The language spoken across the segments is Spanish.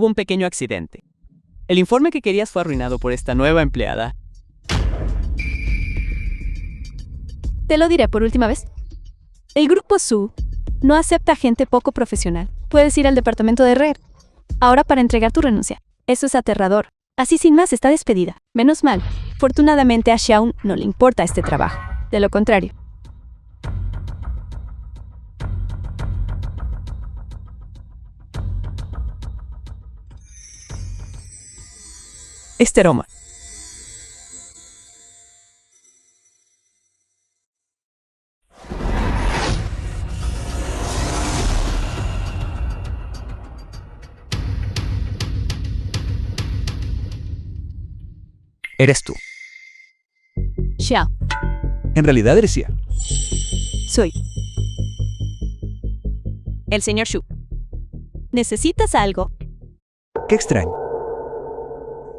hubo un pequeño accidente. El informe que querías fue arruinado por esta nueva empleada. Te lo diré por última vez. El grupo Su no acepta gente poco profesional. Puedes ir al departamento de RER ahora para entregar tu renuncia. Eso es aterrador. Así sin más está despedida. Menos mal. Afortunadamente a Xiaun no le importa este trabajo. De lo contrario. Este aroma. Eres tú. Xiao, En realidad eres Xia. soy el señor Shu. ¿Necesitas algo? Qué extraño.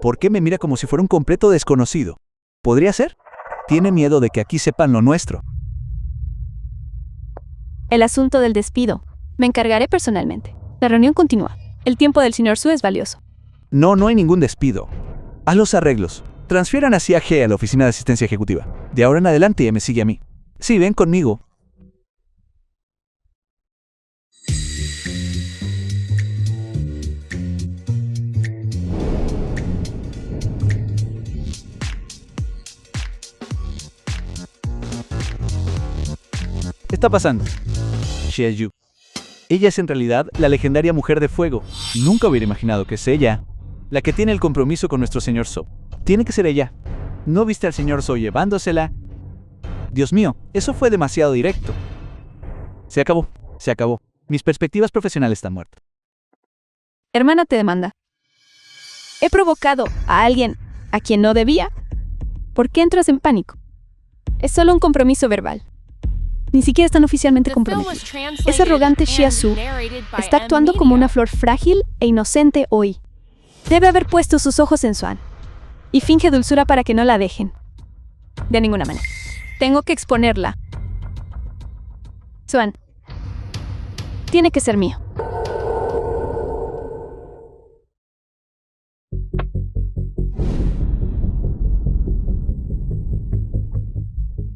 ¿Por qué me mira como si fuera un completo desconocido? ¿Podría ser? Tiene miedo de que aquí sepan lo nuestro. El asunto del despido. Me encargaré personalmente. La reunión continúa. El tiempo del señor Su es valioso. No, no hay ningún despido. Haz los arreglos. Transfieran a Xia He a la oficina de asistencia ejecutiva. De ahora en adelante ella me sigue a mí. Sí, ven conmigo. ¿Qué está pasando? Xia Yu. Ella es en realidad la legendaria mujer de fuego. Nunca hubiera imaginado que es ella la que tiene el compromiso con nuestro señor So. Tiene que ser ella. ¿No viste al señor So llevándosela? Dios mío, eso fue demasiado directo. Se acabó, se acabó. Mis perspectivas profesionales están muertas. Hermana te demanda. He provocado a alguien a quien no debía. ¿Por qué entras en pánico? Es solo un compromiso verbal. Ni siquiera están oficialmente comprometidos. Ese arrogante Xia Su está actuando como una flor frágil e inocente hoy. Debe haber puesto sus ojos en Swan y finge dulzura para que no la dejen. De ninguna manera. Tengo que exponerla. Swan, tiene que ser mío.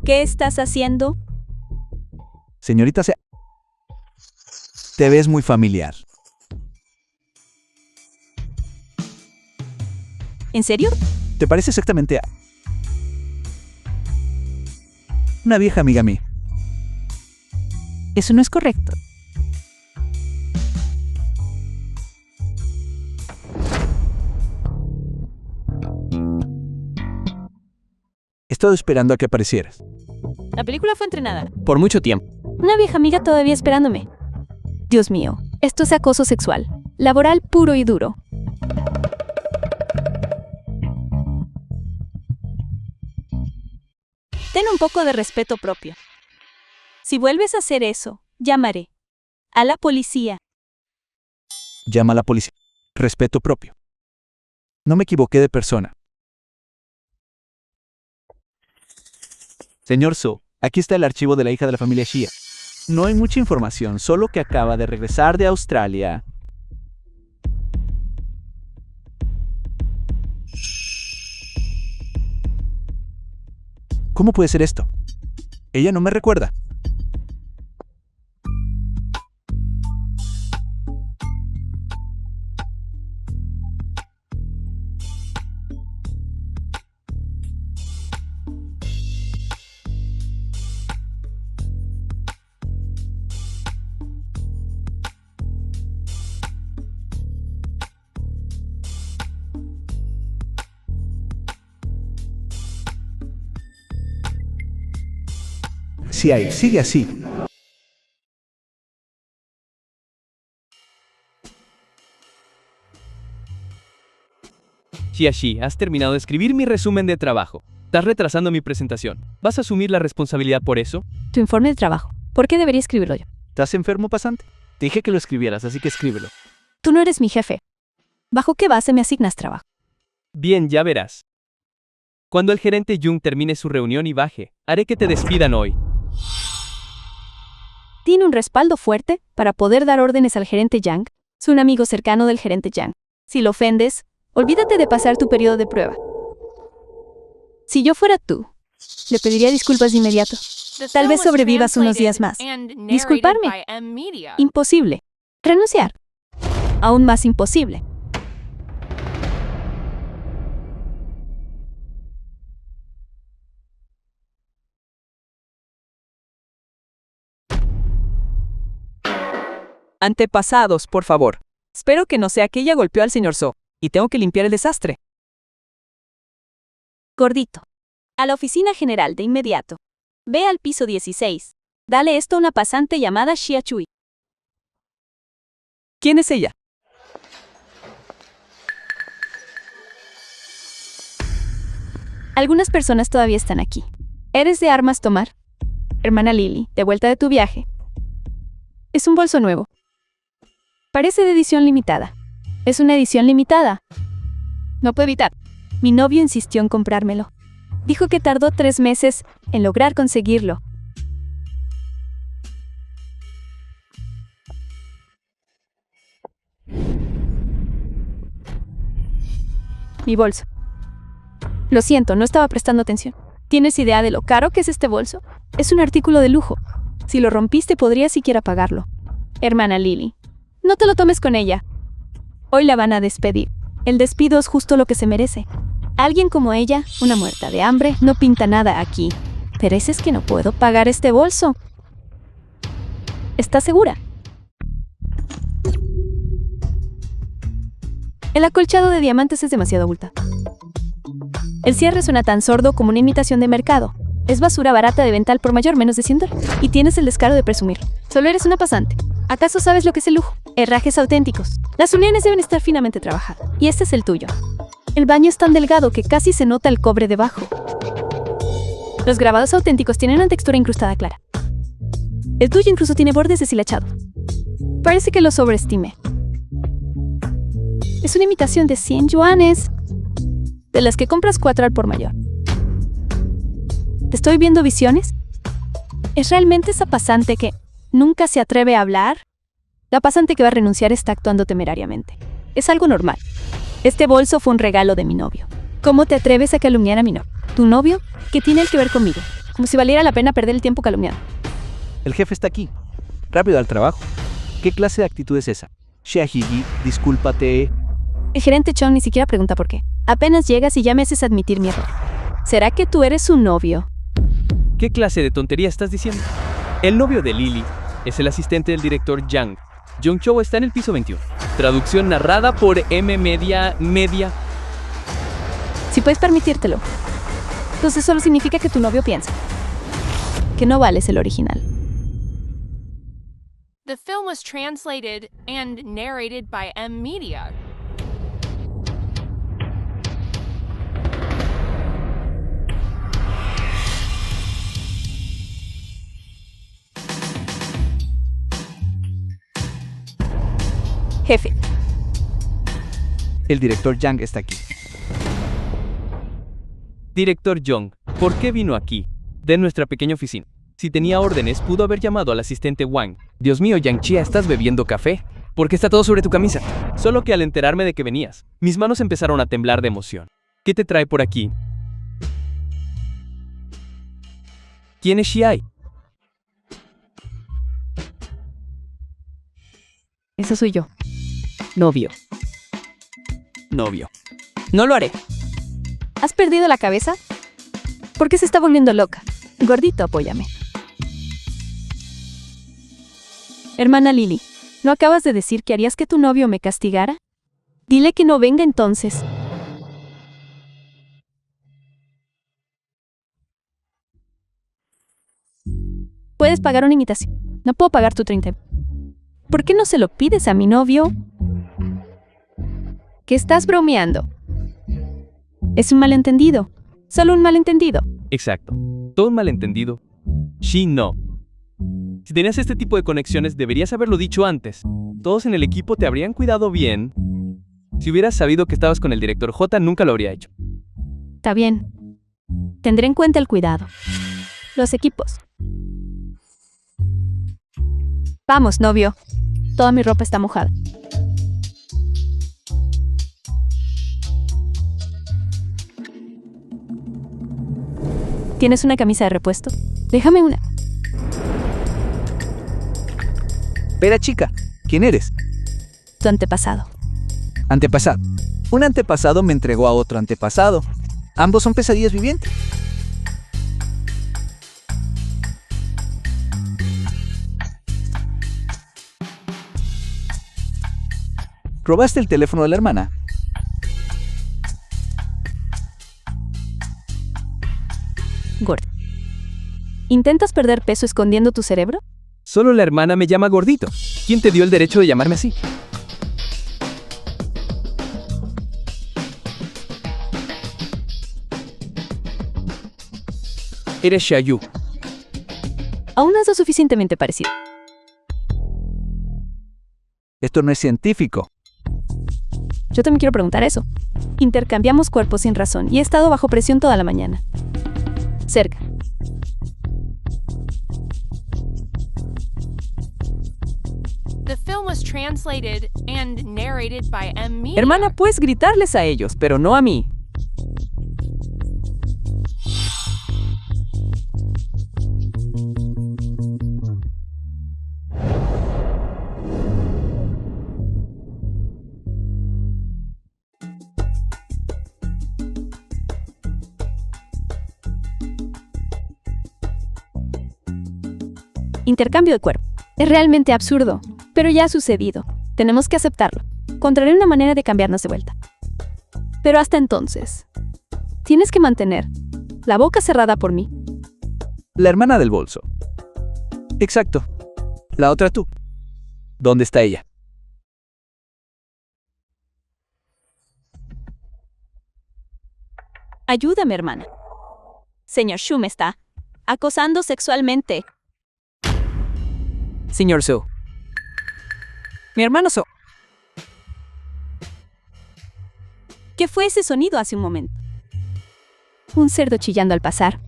¿Qué estás haciendo? Señorita Xia, te ves muy familiar. ¿En serio? ¿Te parece exactamente a una vieja amiga mía? Eso no es correcto. He estado esperando a que aparecieras. La película fue entrenada. Por mucho tiempo. Una vieja amiga todavía esperándome. Dios mío, esto es acoso sexual. Laboral puro y duro. Ten un poco de respeto propio. Si vuelves a hacer eso, llamaré a la policía. Llama a la policía. Respeto propio. No me equivoqué de persona. Señor So, aquí está el archivo de la hija de la familia Xia. No hay mucha información, solo que acaba de regresar de Australia. ¿Cómo puede ser esto? Ella no me recuerda. Sí, ahí, sigue así. Xiaxi, has terminado de escribir mi resumen de trabajo. Estás retrasando mi presentación. ¿Vas a asumir la responsabilidad por eso? Tu informe de trabajo. ¿Por qué debería escribirlo yo? ¿Estás enfermo, pasante? Te dije que lo escribieras, así que escríbelo. Tú no eres mi jefe. ¿Bajo qué base me asignas trabajo? Bien, ya verás. Cuando el gerente Jung termine su reunión y baje, haré que te despidan hoy. Tiene un respaldo fuerte para poder dar órdenes al gerente Yang. Es un amigo cercano del gerente Yang. Si lo ofendes, olvídate de pasar tu periodo de prueba. Si yo fuera tú, le pediría disculpas de inmediato. Tal vez sobrevivas unos días más. Disculparme. Imposible. Renunciar. Aún más imposible. Antepasados, por favor. Espero que no sea que ella golpeó al señor So, y tengo que limpiar el desastre. Gordito. A la oficina general de inmediato. Ve al piso 16. Dale esto a una pasante llamada Xia Chui. ¿Quién es ella? Algunas personas todavía están aquí. ¿Eres de armas tomar? Hermana Lily, de vuelta de tu viaje. Es un bolso nuevo. Parece de edición limitada. Es una edición limitada. No puedo evitar. Mi novio insistió en comprármelo. Dijo que tardó 3 meses en lograr conseguirlo. Mi bolso. Lo siento, no estaba prestando atención. ¿Tienes idea de lo caro que es este bolso? Es un artículo de lujo. Si lo rompiste, podrías siquiera pagarlo. Hermana Lily, no te lo tomes con ella. Hoy la van a despedir. El despido es justo lo que se merece. Alguien como ella, una muerta de hambre, no pinta nada aquí. Pero es que no puedo pagar este bolso. ¿Estás segura? El acolchado de diamantes es demasiado abultado. El cierre suena tan sordo como una imitación de mercado. Es basura barata de venta al por mayor menos de $100. Y tienes el descaro de presumirlo. Solo eres una pasante. ¿Acaso sabes lo que es el lujo? Herrajes auténticos. Las uniones deben estar finamente trabajadas. Y este es el tuyo. El baño es tan delgado que casi se nota el cobre debajo. Los grabados auténticos tienen una textura incrustada clara. El tuyo incluso tiene bordes deshilachados. Parece que lo sobreestimé. Es una imitación de 100 yuanes, de las que compras 4 al por mayor. ¿Te estoy viendo visiones? ¿Es realmente esa pasante que nunca se atreve a hablar? La pasante que va a renunciar está actuando temerariamente. Es algo normal. Este bolso fue un regalo de mi novio. ¿Cómo te atreves a calumniar a mi novio? ¿Tu novio? ¿Qué tiene él que ver conmigo? Como si valiera la pena perder el tiempo calumniando. El jefe está aquí. Rápido al trabajo. ¿Qué clase de actitud es esa? Xiaoji, discúlpate. El gerente Chong ni siquiera pregunta por qué. Apenas llegas y ya me haces admitir mi error. ¿Será que tú eres su novio? ¿Qué clase de tontería estás diciendo? El novio de Lily es el asistente del director Yang. Jung Chou está en el piso 21. Traducción narrada por M Media. Si puedes permitírtelo. Entonces solo significa que tu novio piensa que no vales el original. The film was translated and narrated by M Media. Jefe, El director Yang está aquí. Director Young, ¿por qué vino aquí? De nuestra pequeña oficina. Si tenía órdenes, pudo haber llamado al asistente Wang. Dios mío, Yang Chia, ¿estás bebiendo café? ¿Por qué está todo sobre tu camisa? Solo que al enterarme de que venías, mis manos empezaron a temblar de emoción. ¿Qué te trae por aquí? ¿Quién es Xiai? eso soy yo. Novio. No lo haré. ¿Has perdido la cabeza? ¿Por qué se está volviendo loca? Gordito, apóyame. Hermana Lily, ¿no acabas de decir que harías que tu novio me castigara? Dile que no venga entonces. Puedes pagar una imitación. No puedo pagar tu 30. ¿Por qué no se lo pides a mi novio? ¿Qué estás bromeando? Es un malentendido. Solo un malentendido. Exacto. Todo un malentendido. She no. Si tenías este tipo de conexiones, deberías haberlo dicho antes. Todos en el equipo te habrían cuidado bien. Si hubieras sabido que estabas con el director J, nunca lo habría hecho. Está bien. Tendré en cuenta el cuidado. Los equipos. Vamos, novio. Toda mi ropa está mojada. ¿Tienes una camisa de repuesto? Déjame una. Espera, chica, ¿quién eres? Tu antepasado. Antepasado. Un antepasado me entregó a otro antepasado. Ambos son pesadillas vivientes. ¿Robaste el teléfono de la hermana? Gordo. ¿Intentas perder peso escondiendo tu cerebro? Solo la hermana me llama gordito. ¿Quién te dio el derecho de llamarme así? Eres Xiaoyu. Aún no es lo suficientemente parecido. Esto no es científico. Yo también quiero preguntar eso. Intercambiamos cuerpos sin razón y he estado bajo presión toda la mañana. Cerca. The film was translated and narrated by M. Media. Hermana, puedes gritarles a ellos, pero no a mí. Intercambio de cuerpo. Es realmente absurdo, pero ya ha sucedido. Tenemos que aceptarlo. Encontraré una manera de cambiarnos de vuelta. Pero hasta entonces, tienes que mantener la boca cerrada por mí. La hermana del bolso. Exacto. La otra tú. ¿Dónde está ella? Ayúdame, hermana. Señor Shu me está acosando sexualmente. Señor So. Mi hermano So. ¿Qué fue ese sonido hace un momento? Un cerdo chillando al pasar.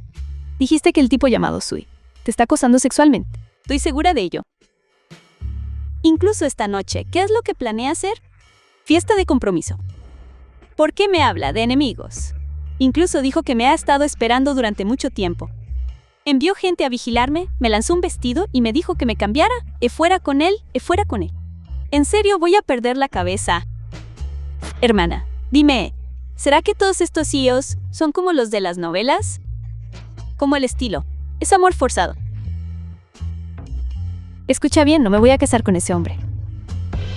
Dijiste que el tipo llamado Sui te está acosando sexualmente. Estoy segura de ello. Incluso esta noche, ¿qué es lo que planea hacer? Fiesta de compromiso. ¿Por qué me habla de enemigos? Incluso dijo que me ha estado esperando durante mucho tiempo. Envió gente a vigilarme, me lanzó un vestido y me dijo que me cambiara, fuera con él. En serio, voy a perder la cabeza. Hermana, dime, ¿será que todos estos CEOs son como los de las novelas? Como el estilo. Es amor forzado. Escucha bien, no me voy a casar con ese hombre.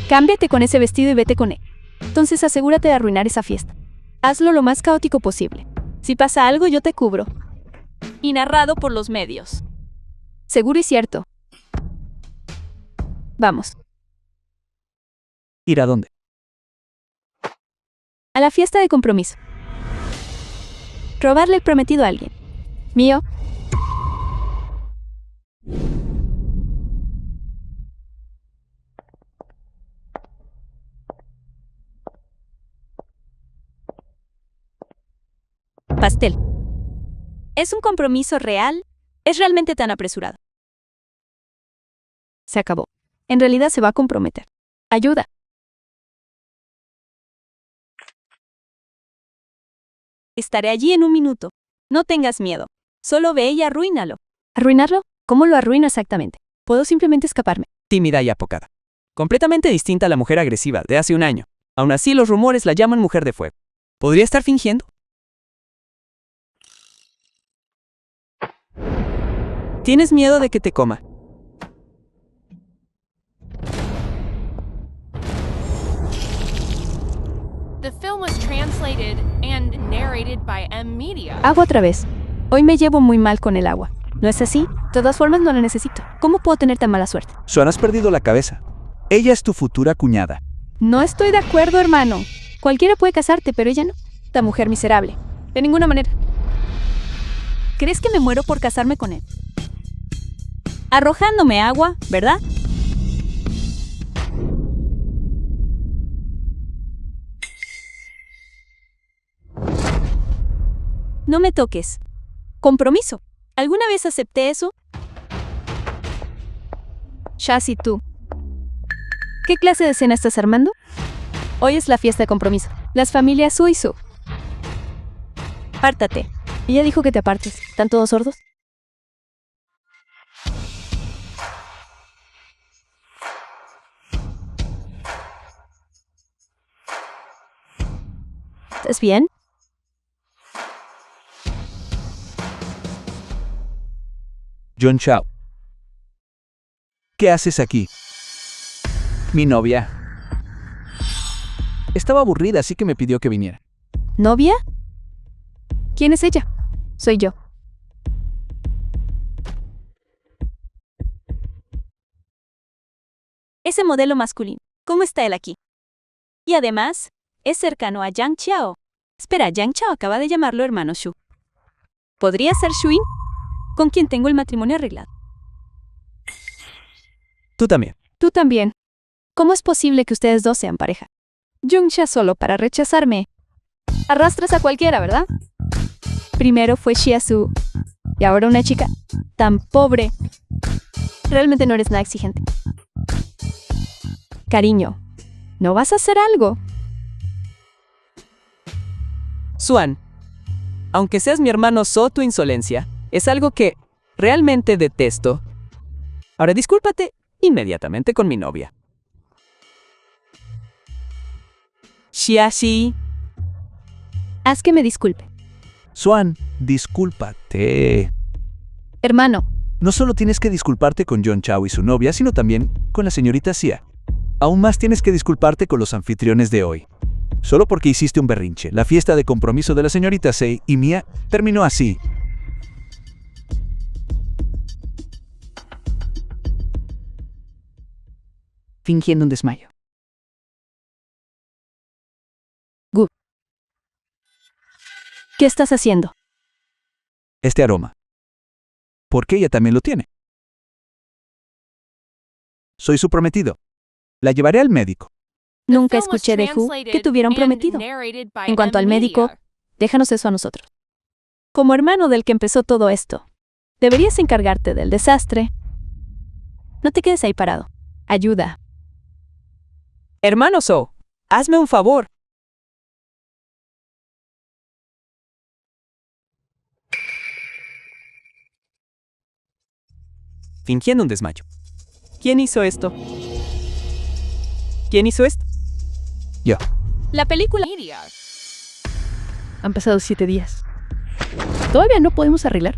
Cámbiate con ese vestido y vete con él. Entonces asegúrate de arruinar esa fiesta. Hazlo lo más caótico posible. Si pasa algo, yo te cubro. Y narrado por los medios. Seguro y cierto. Vamos. ¿Ir a dónde? A la fiesta de compromiso. Robarle el prometido a alguien. Mío. Pastel. ¿Es un compromiso real? ¿Es realmente tan apresurado? Se acabó. En realidad se va a comprometer. Ayuda. Estaré allí en un minuto. No tengas miedo. Solo ve y arruínalo. ¿Arruinarlo? ¿Cómo lo arruino exactamente? Puedo simplemente escaparme. Tímida y apocada. Completamente distinta a la mujer agresiva de hace un año. Aún así, los rumores la llaman mujer de fuego. ¿Podría estar fingiendo? ¿Tienes miedo de que te coma? The film was translated and narrated by M. Media. Agua otra vez. Hoy me llevo muy mal con el agua. ¿No es así? De todas formas no la necesito. ¿Cómo puedo tener tan mala suerte? Swan, has perdido la cabeza. Ella es tu futura cuñada. No estoy de acuerdo, hermano. Cualquiera puede casarte, pero ella no. Esta mujer miserable. De ninguna manera. ¿Crees que me muero por casarme con él? Arrojándome agua, ¿verdad? No me toques. Compromiso. ¿Alguna vez acepté eso? Shasi, tú. ¿Qué clase de cena estás armando? Hoy es la fiesta de compromiso. Las familias Su y Su. Apártate. Ella dijo que te apartes. ¿Están todos sordos? ¿Estás bien? John Chao. ¿Qué haces aquí? Mi novia. Estaba aburrida, así que me pidió que viniera. ¿Novia? ¿Quién es ella? Soy yo. Ese modelo masculino. ¿Cómo está él aquí? Y además, es cercano a Yang Xiao. Espera, Yang Xiao acaba de llamarlo hermano Shu. ¿Podría ser Shuin? Con quien tengo el matrimonio arreglado. Tú también. Tú también. ¿Cómo es posible que ustedes dos sean pareja? Jungsha solo para rechazarme. Arrastras a cualquiera, ¿verdad? Primero fue Shiasu y ahora una chica tan pobre. Realmente no eres nada exigente. Cariño, ¿no vas a hacer algo? Swan, aunque seas mi hermano So, tu insolencia es algo que realmente detesto. Ahora discúlpate inmediatamente con mi novia. Xiaxi. Haz que me disculpe. Swan, discúlpate. Hermano, No solo tienes que disculparte con John Chao y su novia, sino también con la señorita Xia. Aún más tienes que disculparte con los anfitriones de hoy. Solo porque hiciste un berrinche. La fiesta de compromiso de la señorita Sei y mía terminó así. fingiendo un desmayo. ¿Qué estás haciendo? Este aroma. Porque ella también lo tiene. Soy su prometido. La llevaré al médico. Nunca escuché de Hu que tuviera un prometido. En cuanto al médico, déjanos eso a nosotros. Como hermano del que empezó todo esto, deberías encargarte del desastre. No te quedes ahí parado. Ayuda. Hermano So, hazme un favor. Fingiendo un desmayo. ¿Quién hizo esto? ¿Quién hizo esto? Yo. La película. Han pasado 7 días. ¿Todavía no podemos arreglar?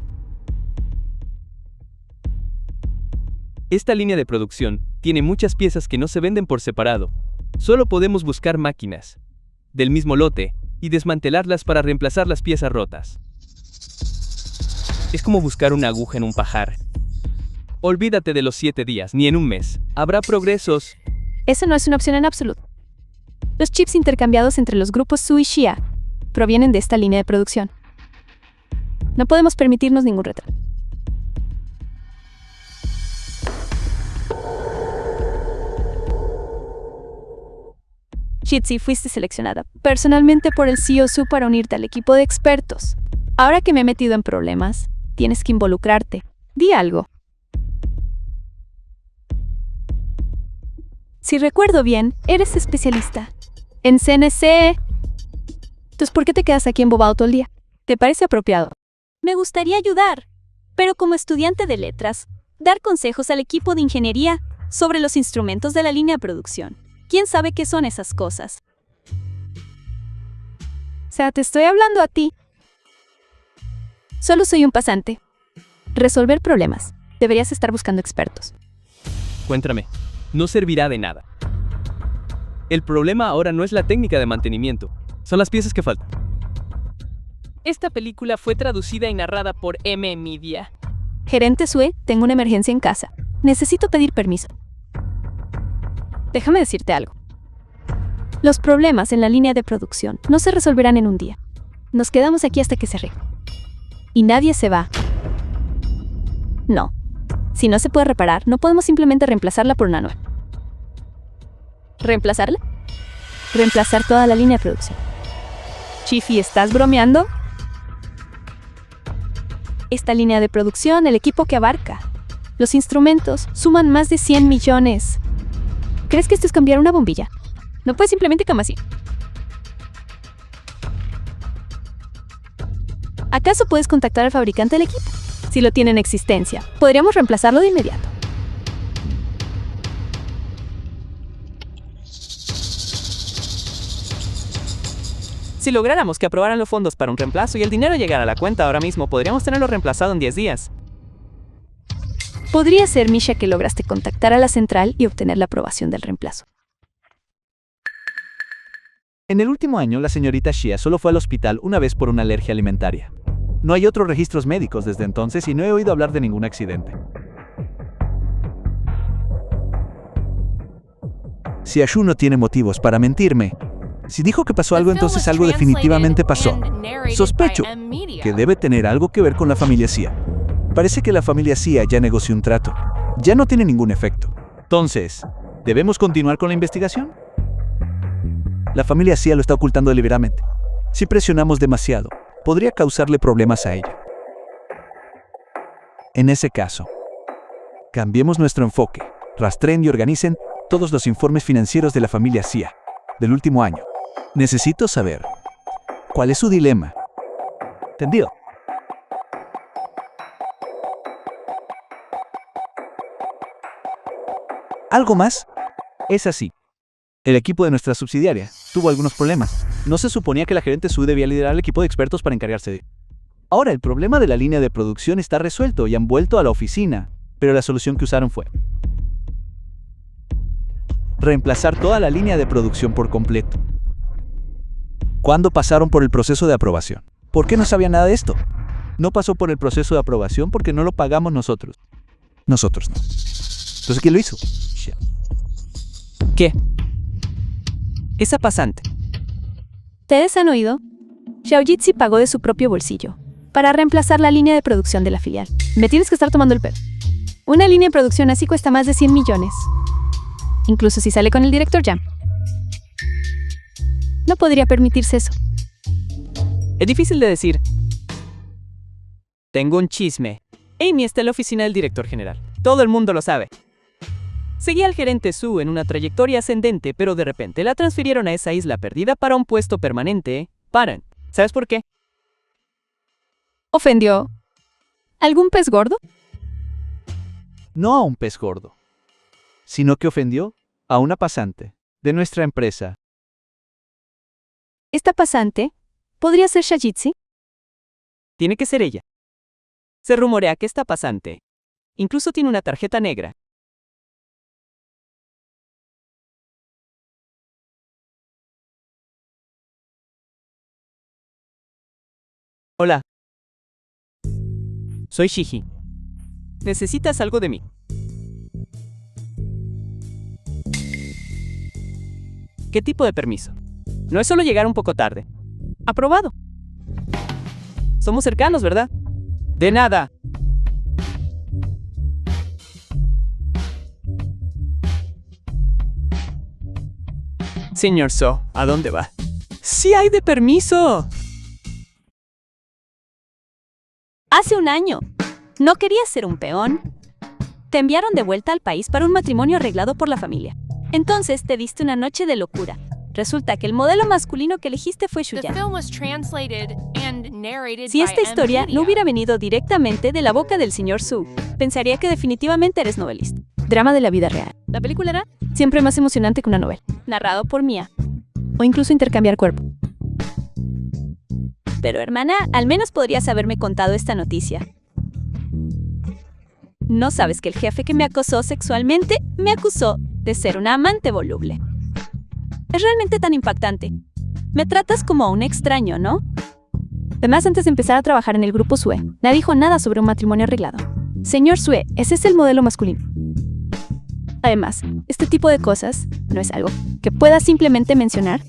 Esta línea de producción tiene muchas piezas que no se venden por separado. Solo podemos buscar máquinas del mismo lote y desmantelarlas para reemplazar las piezas rotas. Es como buscar una aguja en un pajar. Olvídate de los 7 días, ni en un mes. Habrá progresos. Eso no es una opción en absoluto. Los chips intercambiados entre los grupos Su y Xia provienen de esta línea de producción. No podemos permitirnos ningún retraso. Shitzi, fuiste seleccionada personalmente por el CEO Su para unirte al equipo de expertos. Ahora que me he metido en problemas, tienes que involucrarte. Di algo. Si recuerdo bien, eres especialista en CNC. Entonces, ¿por qué te quedas aquí embobado todo el día? ¿Te parece apropiado? Me gustaría ayudar, pero como estudiante de letras, dar consejos al equipo de ingeniería sobre los instrumentos de la línea de producción. ¿Quién sabe qué son esas cosas? O sea, te estoy hablando a ti. Solo soy un pasante. Resolver problemas. Deberías estar buscando expertos. Cuéntame, no servirá de nada. El problema ahora no es la técnica de mantenimiento, son las piezas que faltan. Esta película fue traducida y narrada por M. Media. Gerente Sue, tengo una emergencia en casa. Necesito pedir permiso. Déjame decirte algo. Los problemas en la línea de producción no se resolverán en un día. Nos quedamos aquí hasta que se arregle. Y nadie se va. No. Si no se puede reparar, no podemos simplemente reemplazarla por una nueva. ¿Reemplazarla? Reemplazar toda la línea de producción. Chifi, ¿estás bromeando? Esta línea de producción, el equipo que abarca, los instrumentos, suman más de 100 millones. ¿Crees que esto es cambiar una bombilla? No puedes simplemente como así. ¿Acaso puedes contactar al fabricante del equipo? Si lo tiene en existencia, podríamos reemplazarlo de inmediato. Si lográramos que aprobaran los fondos para un reemplazo y el dinero llegara a la cuenta ahora mismo, podríamos tenerlo reemplazado en 10 días. Podría ser, Misha, que lograste contactar a la central y obtener la aprobación del reemplazo. En el último año, la señorita Xia solo fue al hospital una vez por una alergia alimentaria. No hay otros registros médicos desde entonces y no he oído hablar de ningún accidente. Si Ashu no tiene motivos para mentirme, si dijo que pasó algo, entonces algo definitivamente pasó. Sospecho que debe tener algo que ver con la familia Xia. Parece que la familia Xia ya negoció un trato. Ya no tiene ningún efecto. Entonces, ¿debemos continuar con la investigación? La familia Xia lo está ocultando deliberadamente. Si presionamos demasiado, podría causarle problemas a ella. En ese caso, cambiemos nuestro enfoque. Rastreen y organicen todos los informes financieros de la familia Xia del último año. Necesito saber cuál es su dilema. ¿Entendido? ¿Algo más? Es así. El equipo de nuestra subsidiaria tuvo algunos problemas. No se suponía que la gerente Su debía liderar el equipo de expertos para encargarse de... Ahora el problema de la línea de producción está resuelto y han vuelto a la oficina, pero la solución que usaron fue reemplazar toda la línea de producción por completo. ¿Cuándo pasaron por el proceso de aprobación? ¿Por qué no sabía nada de esto? No pasó por el proceso de aprobación porque no lo pagamos nosotros. Nosotros no. Entonces, ¿quién lo hizo? Xia. ¿Qué? Esa pasante. ¿Ustedes han oído? Xiaojitsi pagó de su propio bolsillo para reemplazar la línea de producción de la filial. Me tienes que estar tomando el pelo. Una línea de producción así cuesta más de 100 millones. Incluso si sale con el director Jam. No podría permitirse eso. Es difícil de decir. Tengo un chisme. Amy está en la oficina del director general. Todo el mundo lo sabe. Seguía al gerente Su en una trayectoria ascendente, pero de repente la transfirieron a esa isla perdida para un puesto permanente. Paran. ¿Sabes por qué? ¿Ofendió algún pez gordo? No a un pez gordo, sino que ofendió a una pasante de nuestra empresa. ¿Esta pasante podría ser Xiaojitsi? Tiene que ser ella. Se rumorea que esta pasante incluso tiene una tarjeta negra. Hola. Soy Shiji. ¿Necesitas algo de mí? ¿Qué tipo de permiso? No es solo llegar un poco tarde. Aprobado. Somos cercanos, ¿verdad? De nada. Señor So, ¿a dónde va? ¡Sí hay de permiso! Hace un año. ¿No querías ser un peón? Te enviaron de vuelta al país para un matrimonio arreglado por la familia. Entonces te diste una noche de locura. Resulta que el modelo masculino que elegiste fue The Shuyan. film was translated and narrated Si by esta historia M-Media. no hubiera venido directamente de la boca del señor Su, pensaría que definitivamente eres novelista. Drama de la vida real. La película era Siempre más emocionante que una novela. narrado por Mia. O incluso intercambiar cuerpo. Pero hermana, al menos podrías haberme contado esta noticia. ¿No sabes que el jefe que me acosó sexualmente me acusó de ser una amante voluble? Es realmente tan impactante. Me tratas como a un extraño, ¿no? Además, antes de empezar a trabajar en el grupo Sue, nadie dijo nada sobre un matrimonio arreglado. Señor Sue, ese es el modelo masculino. Además, este tipo de cosas no es algo que puedas simplemente mencionar.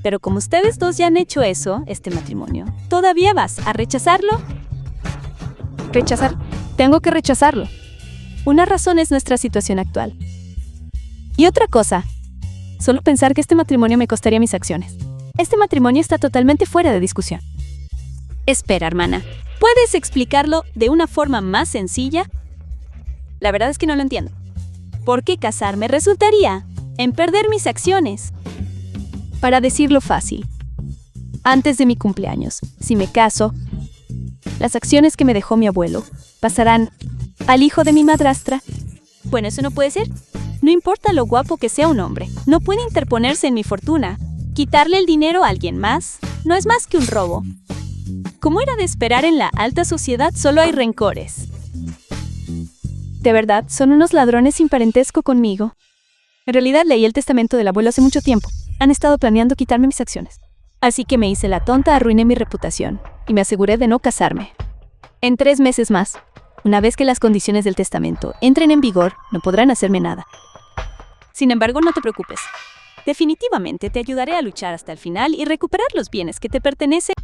Pero como ustedes dos ya han hecho eso, este matrimonio, ¿todavía vas a rechazarlo? Rechazar. Tengo que rechazarlo. Una razón es nuestra situación actual. Y otra cosa, solo pensar que este matrimonio me costaría mis acciones. Este matrimonio está totalmente fuera de discusión. Espera, hermana. ¿Puedes explicarlo de una forma más sencilla? La verdad es que no lo entiendo. ¿Por qué casarme resultaría en perder mis acciones? Para decirlo fácil, antes de mi cumpleaños. Si me caso, las acciones que me dejó mi abuelo pasarán al hijo de mi madrastra. Bueno, eso no puede ser. No importa lo guapo que sea un hombre, no puede interponerse en mi fortuna. Quitarle el dinero a alguien más no es más que un robo. Como era de esperar en la alta sociedad, solo hay rencores. De verdad, son unos ladrones sin parentesco conmigo. En realidad leí el testamento del abuelo hace mucho tiempo. Han estado planeando quitarme mis acciones. Así que me hice la tonta, arruiné mi reputación y me aseguré de no casarme. En 3 meses más, una vez que las condiciones del testamento entren en vigor, no podrán hacerme nada. Sin embargo, no te preocupes. Definitivamente te ayudaré a luchar hasta el final y recuperar los bienes que te pertenecen.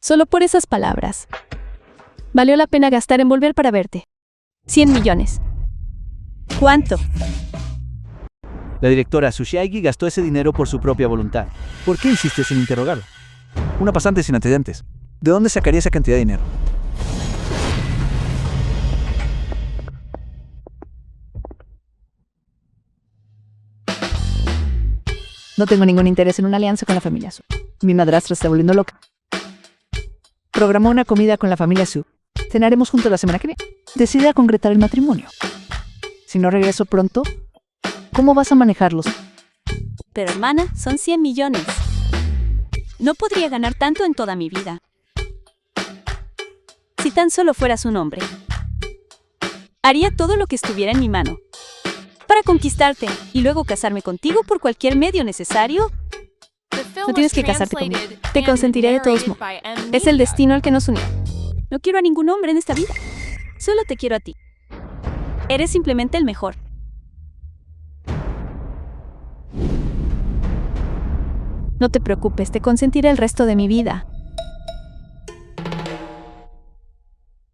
Solo por esas palabras. Valió la pena gastar en volver para verte. 100 millones. ¿Cuánto? La directora Sushiaigi gastó ese dinero por su propia voluntad. ¿Por qué insistes en interrogarla? Una pasante sin antecedentes. ¿De dónde sacaría esa cantidad de dinero? No tengo ningún interés en una alianza con la familia Su. Mi madrastra está volviendo loca. Programó una comida con la familia Su. Cenaremos juntos la semana que viene. Decide a concretar el matrimonio. Si no regreso pronto, ¿cómo vas a manejarlos? Pero hermana, son 100 millones. No podría ganar tanto en toda mi vida. Si tan solo fueras un hombre, haría todo lo que estuviera en mi mano para conquistarte y luego casarme contigo por cualquier medio necesario. No tienes que casarte conmigo. Te consentiré de todos modos. Es el destino el que nos unió. No quiero a ningún hombre en esta vida. Solo te quiero a ti. Eres simplemente el mejor. No te preocupes, te consentiré el resto de mi vida.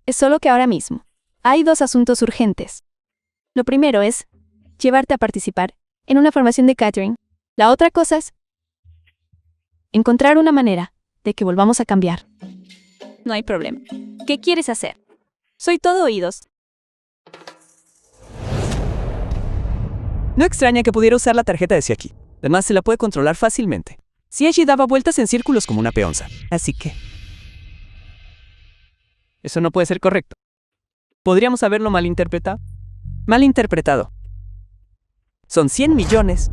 Es solo que ahora mismo hay 2 asuntos urgentes. Lo primero es llevarte a participar en una formación de catering. La otra cosa es encontrar una manera de que volvamos a cambiar. No hay problema. ¿Qué quieres hacer? Soy todo oídos. No extraña que pudiera usar la tarjeta de Siaki. Además, se la puede controlar fácilmente. Siaki daba vueltas en círculos como una peonza. Así que... eso no puede ser correcto. ¿Podríamos haberlo malinterpretado? Malinterpretado. Son 100 millones.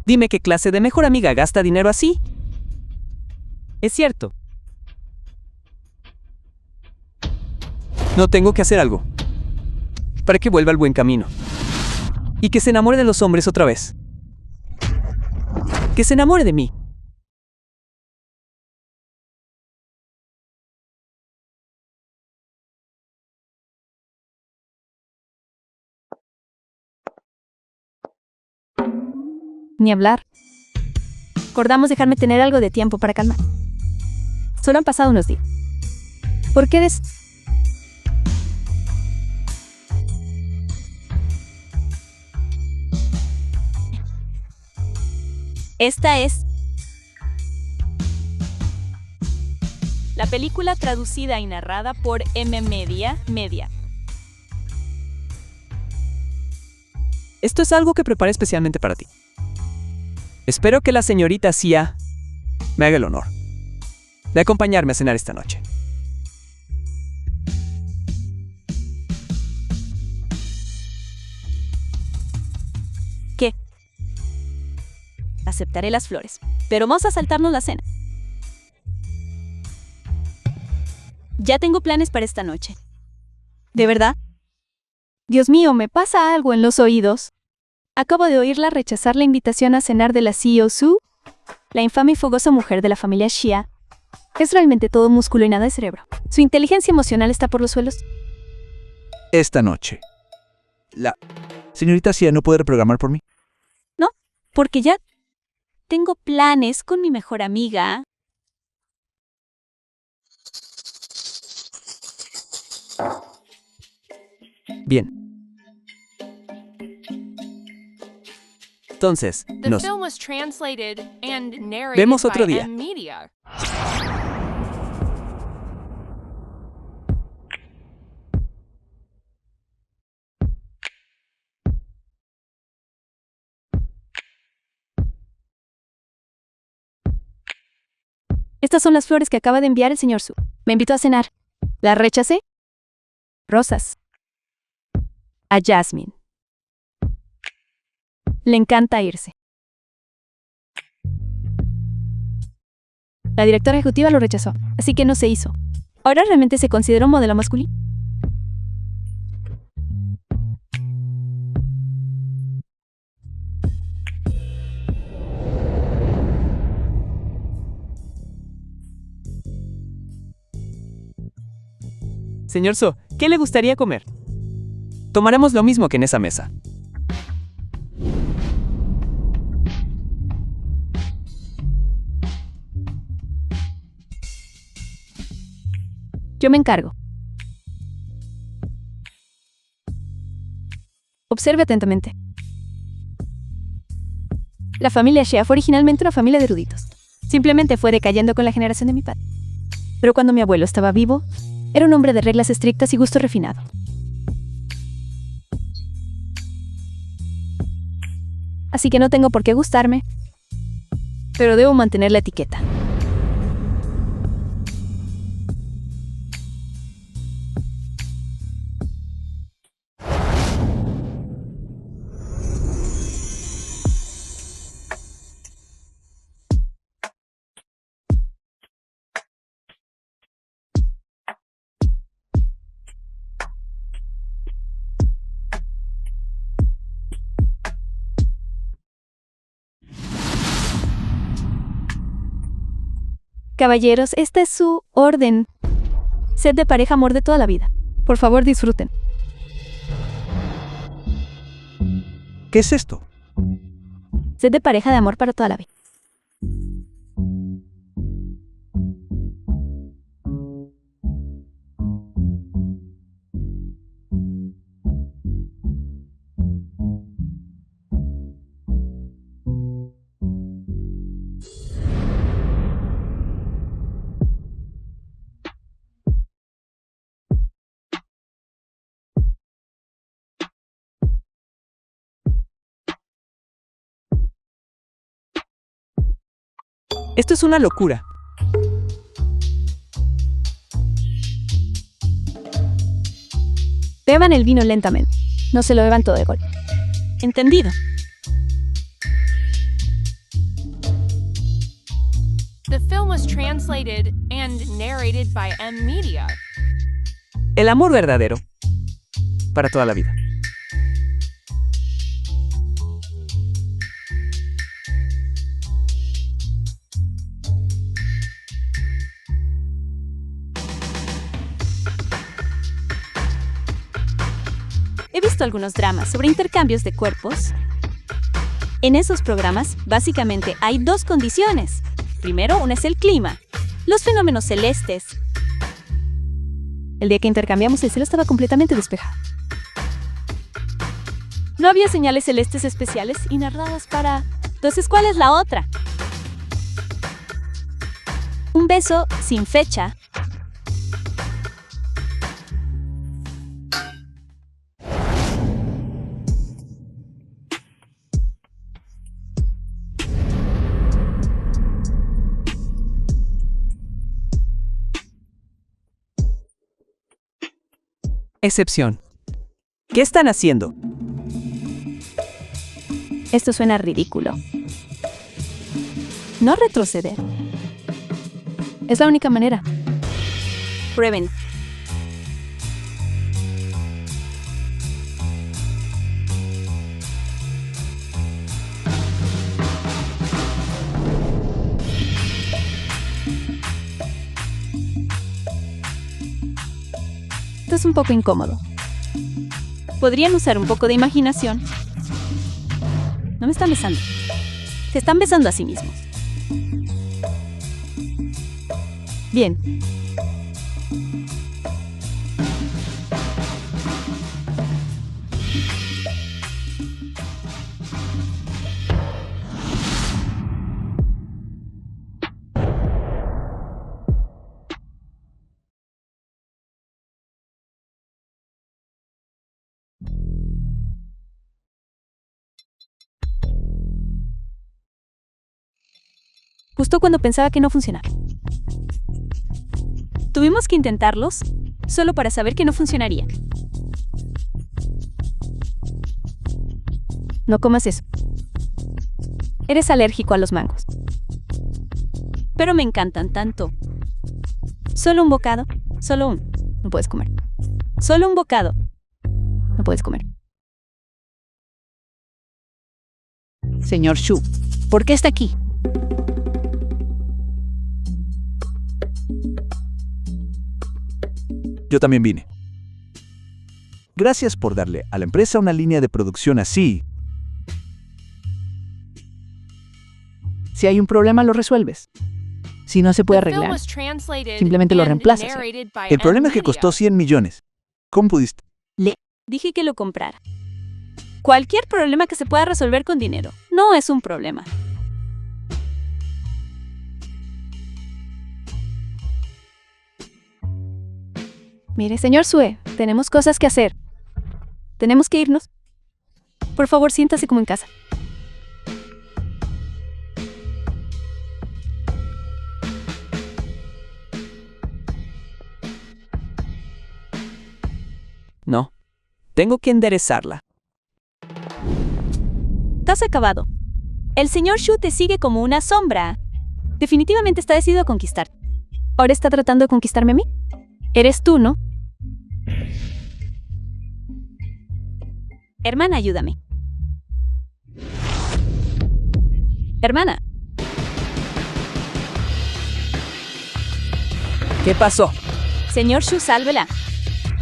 Dime qué clase de mejor amiga gasta dinero así. Es cierto. No tengo que hacer algo para que vuelva al buen camino. Y que se enamore de los hombres otra vez. Que se enamore de mí. Ni hablar. Acordamos dejarme tener algo de tiempo para calmar. Solo han pasado unos días. ¿Por qué eres...? Esta es la película traducida y narrada por M Media. Esto es algo que preparé especialmente para ti. Espero que la señorita Sia me haga el honor de acompañarme a cenar esta noche. ¿Qué? Aceptaré las flores, pero vamos a saltarnos la cena. Ya tengo planes para esta noche. ¿De verdad? Dios mío, me pasa algo en los oídos. Acabo de oírla rechazar la invitación a cenar de la CEO Su, la infame y fogosa mujer de la familia Xia. Es realmente todo músculo y nada de cerebro. Su inteligencia emocional está por los suelos. Esta noche. La señorita Sia no puede reprogramar por mí. No, porque ya tengo planes con mi mejor amiga. Bien. Entonces, The nos film was translated and narrated vemos otro by día. M Media. Estas son las flores que acaba de enviar el señor Su. Me invitó a cenar. ¿Las rechacé? Rosas. A Jasmine. Le encanta irse. La directora ejecutiva lo rechazó, así que no se hizo. ¿Ahora realmente se considera un modelo masculino? Señor So, ¿qué le gustaría comer? Tomaremos lo mismo que en esa mesa. Yo me encargo. Observe atentamente. La familia Shea fue originalmente una familia de eruditos. Simplemente fue decayendo con la generación de mi padre. Pero cuando mi abuelo estaba vivo, era un hombre de reglas estrictas y gusto refinado. Así que no tengo por qué gustarme, pero debo mantener la etiqueta. Caballeros, esta es su orden. Sed de pareja, amor de toda la vida. Por favor, disfruten. ¿Qué es esto? Sed de pareja de amor para toda la vida. Esto es una locura. Beban el vino lentamente. No se lo beban todo de golpe. Entendido. The film was translated and narrated by M Media. El amor verdadero. Para toda la vida. He visto algunos dramas sobre intercambios de cuerpos. En esos programas, básicamente hay dos condiciones. Primero, una es el clima, los fenómenos celestes. El día que intercambiamos, el cielo estaba completamente despejado. No había señales celestes especiales y narradas para... Entonces, ¿cuál es la otra? Un beso sin fecha. Excepción. ¿Qué están haciendo? Esto suena ridículo. No retroceder. Es la única manera. Prueben. Esto es un poco incómodo. Podrían usar un poco de imaginación. No me están besando. Se están besando a sí mismos. Bien. Justo cuando pensaba que no funcionaba. Tuvimos que intentarlos, solo para saber que no funcionaría. No comas eso. Eres alérgico a los mangos. Pero me encantan tanto. Solo un bocado, solo un. No puedes comer. Solo un bocado. No puedes comer. Señor Shu, ¿por qué está aquí? Yo también vine. Gracias por darle a la empresa una línea de producción así. Si hay un problema, lo resuelves. Si no se puede The film arreglar, was translated simplemente lo and reemplazas. narrated by El problema es que M-Media. costó 100 millones. ¿Cómo pudiste? Dije que lo comprara. Cualquier problema que se pueda resolver con dinero no es un problema. Mire, señor Sue, tenemos cosas que hacer. Tenemos que irnos. Por favor, siéntase como en casa. No. Tengo que enderezarla. Estás acabado. El señor Shu te sigue como una sombra. Definitivamente está decidido a conquistar. ¿Ahora está tratando de conquistarme a mí? Eres tú, ¿no? Hermana, ayúdame. Hermana, ¿Qué pasó? señor Shu, sálvela.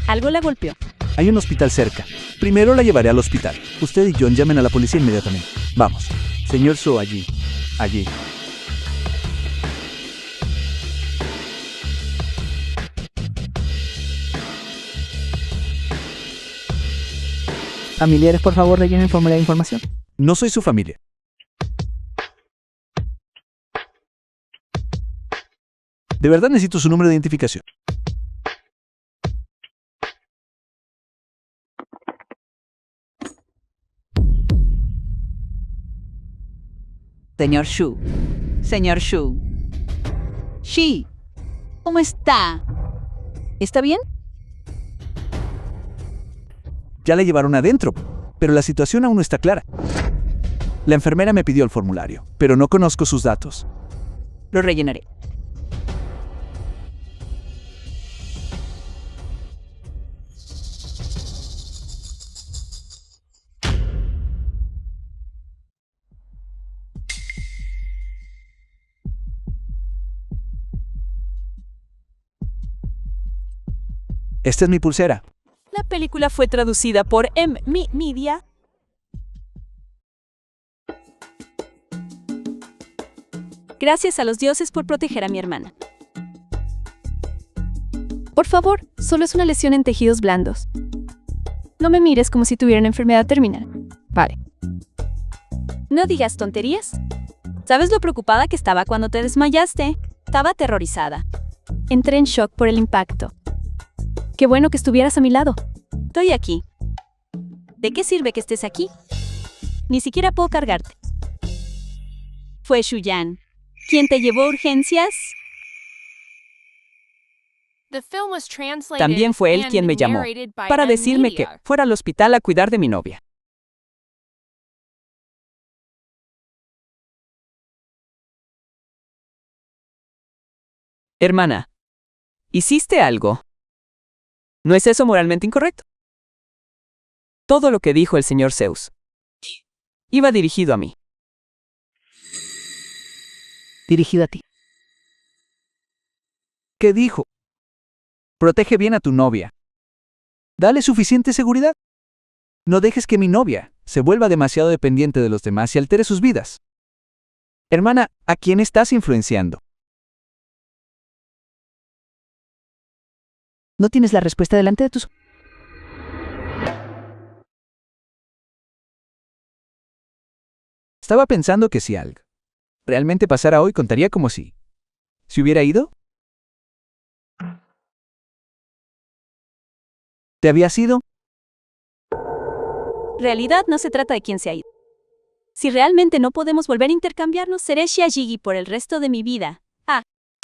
Algo la golpeó. Hay un hospital cerca. Primero la llevaré al hospital. Usted y John llamen a la policía inmediatamente. Vamos. Señor So, allí. Allí. familiares, por favor, rellenen el formulario de información. No soy su familia. De verdad necesito su número de identificación. Señor Shu. Señor Shu. Shi. ¿Cómo está? ¿Está bien? Ya la llevaron adentro, pero la situación aún no está clara. La enfermera me pidió el formulario, pero no conozco sus datos. Lo rellenaré. Esta es mi pulsera. La película fue traducida por M-Media. Gracias a los dioses por proteger a mi hermana. Por favor, solo es una lesión en tejidos blandos. No me mires como si tuviera una enfermedad terminal. Vale. No digas tonterías. ¿Sabes lo preocupada que estaba cuando te desmayaste? Estaba aterrorizada. Entré en shock por el impacto. Qué bueno que estuvieras a mi lado. Estoy aquí. ¿De qué sirve que estés aquí? Ni siquiera puedo cargarte. Fue Shuyan. ¿Quién te llevó a urgencias? The film was translated También fue él and quien me llamó narrated by para decirme que M-Media. fuera al hospital a cuidar de mi novia. Hermana, ¿hiciste algo? ¿No es eso moralmente incorrecto? Todo lo que dijo el señor Zeus iba dirigido a mí. Dirigido a ti. ¿Qué dijo? Protege bien a tu novia. Dale suficiente seguridad. No dejes que mi novia se vuelva demasiado dependiente de los demás y altere sus vidas. Hermana, ¿a quién estás influenciando? ¿No tienes la respuesta delante de tus... Estaba pensando que si algo realmente pasara hoy, contaría como si hubiera ido. ¿Te habías ido? Realidad no se trata de quién se ha ido. Si realmente no podemos volver a intercambiarnos, seré Xiajigi por el resto de mi vida.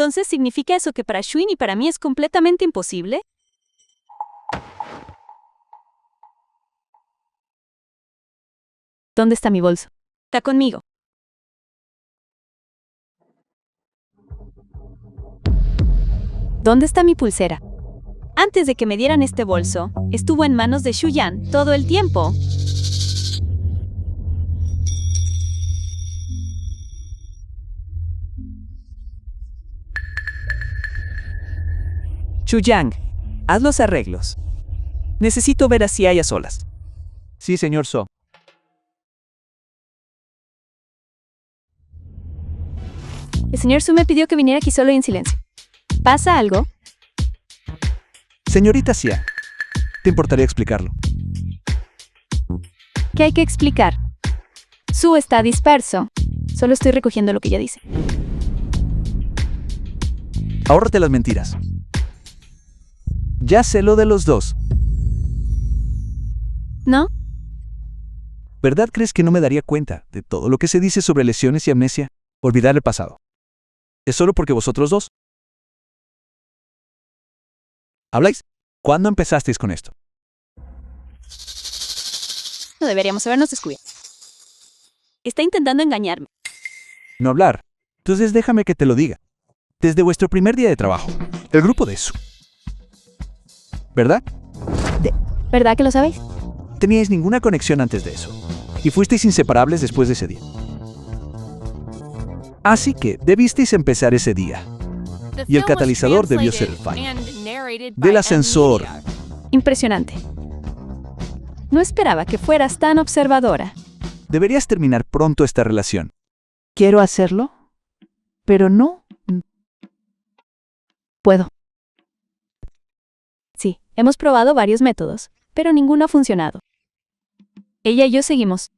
Entonces, ¿significa eso que para Shuin y para mí es completamente imposible? ¿Dónde está mi bolso? Está conmigo. ¿Dónde está mi pulsera? Antes de que me dieran este bolso, estuvo en manos de Shuyan todo el tiempo. Chuyang, haz los arreglos. Necesito ver a Sia a solas. Sí, señor So. El señor Su me pidió que viniera aquí solo y en silencio. ¿Pasa algo? Señorita Sia, ¿te importaría explicarlo? ¿Qué hay que explicar? Su está disperso. Solo estoy recogiendo lo que ella dice. Ahórrate las mentiras. Ya sé lo de los dos. ¿No? ¿Verdad crees que no me daría cuenta de todo lo que se dice sobre lesiones y amnesia? Olvidar el pasado. ¿Es solo porque vosotros dos? ¿Habláis? ¿Cuándo empezasteis con esto? No deberíamos habernos descubierto. Está intentando engañarme. No hablar. Entonces déjame que te lo diga. Desde vuestro primer día de trabajo, el grupo de Su. ¿Verdad? ¿Verdad que lo sabéis? Teníais ninguna conexión antes de eso. Y fuisteis inseparables después de ese día. Así que debisteis empezar ese día. The Y el film was catalizador debió ser el translated fallo. and narrated by Del M ascensor. Media. Impresionante. No esperaba que fueras tan observadora. Deberías terminar pronto esta relación. Quiero hacerlo, pero no. Puedo. Sí, hemos probado varios métodos, pero ninguno ha funcionado. Ella y yo seguimos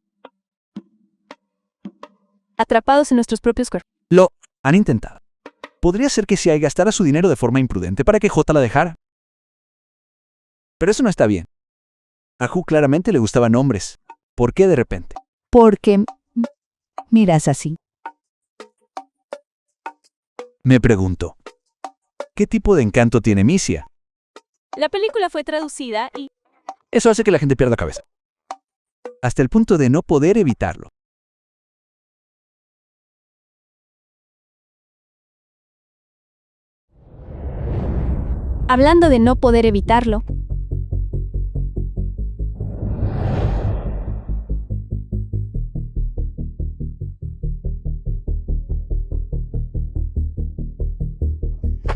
atrapados en nuestros propios cuerpos. Lo han intentado. Podría ser que Sia gastara su dinero de forma imprudente para que J la dejara. Pero eso no está bien. A Ju claramente le gustaban hombres. ¿Por qué de repente? Porque miras así. Me pregunto. ¿Qué tipo de encanto tiene Misia? La película fue traducida y... Eso hace que la gente pierda cabeza. Hasta el punto de no poder evitarlo. Hablando de no poder evitarlo,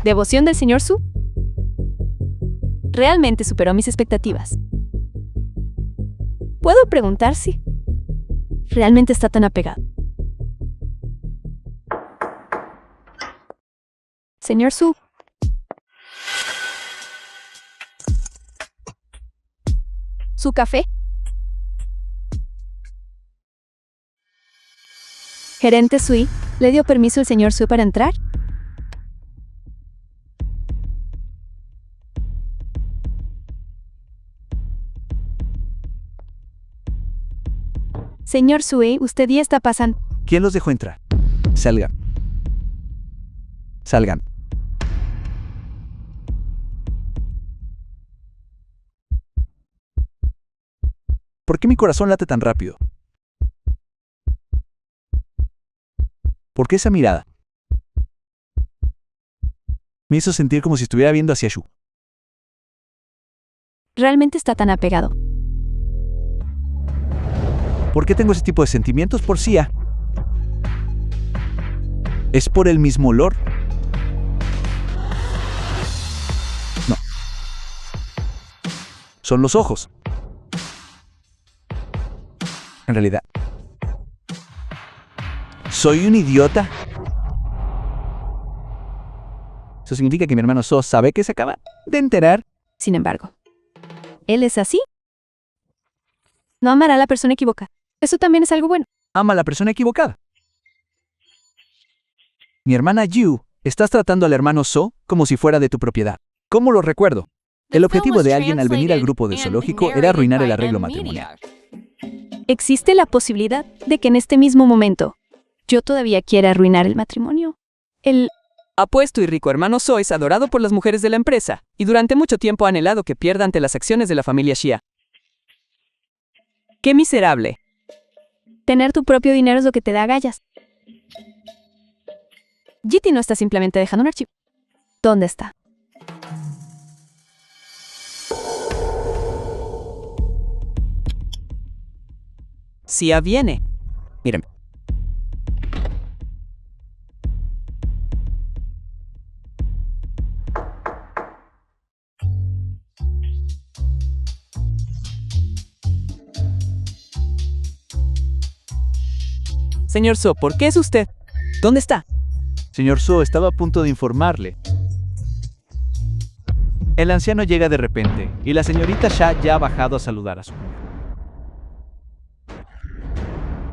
¿devoción del señor Su? Realmente superó mis expectativas. Puedo preguntar si realmente está tan apegado. Señor Su. ¿Su café? Gerente Sui, ¿le dio permiso el señor Su para entrar? Señor Sui, usted ya está pasando. ¿Quién los dejó entrar? Salgan. Salgan. ¿Por qué mi corazón late tan rápido? ¿Por qué esa mirada? Me hizo sentir como si estuviera viendo hacia Shu. Realmente está tan apegado. ¿Por qué tengo ese tipo de sentimientos por Sia? ¿Es por el mismo olor? No. Son los ojos. En realidad. ¿Soy un idiota? Eso significa que mi hermano So sabe que se acaba de enterar. Sin embargo, ¿él es así? No amará a la persona equivocada. Eso también es algo bueno. Ama a la persona equivocada. Mi hermana Yu, estás tratando al hermano So como si fuera de tu propiedad. ¿Cómo lo recuerdo? El objetivo de alguien al venir al grupo de zoológico era arruinar el arreglo matrimonial. ¿Existe la posibilidad de que en este mismo momento yo todavía quiera arruinar el matrimonio? El Apuesto y rico hermano So es adorado por las mujeres de la empresa, y durante mucho tiempo ha anhelado que pierda ante las acciones de la familia Xia. ¡Qué miserable! Tener tu propio dinero es lo que te da agallas. GT no está simplemente dejando un archivo. ¿Dónde está? Xia viene. Mírenme. Señor So, ¿por qué es usted? ¿Dónde está? Señor So estaba a punto de informarle. El anciano llega de repente, y la señorita Xia ya ha bajado a saludar a su mujer.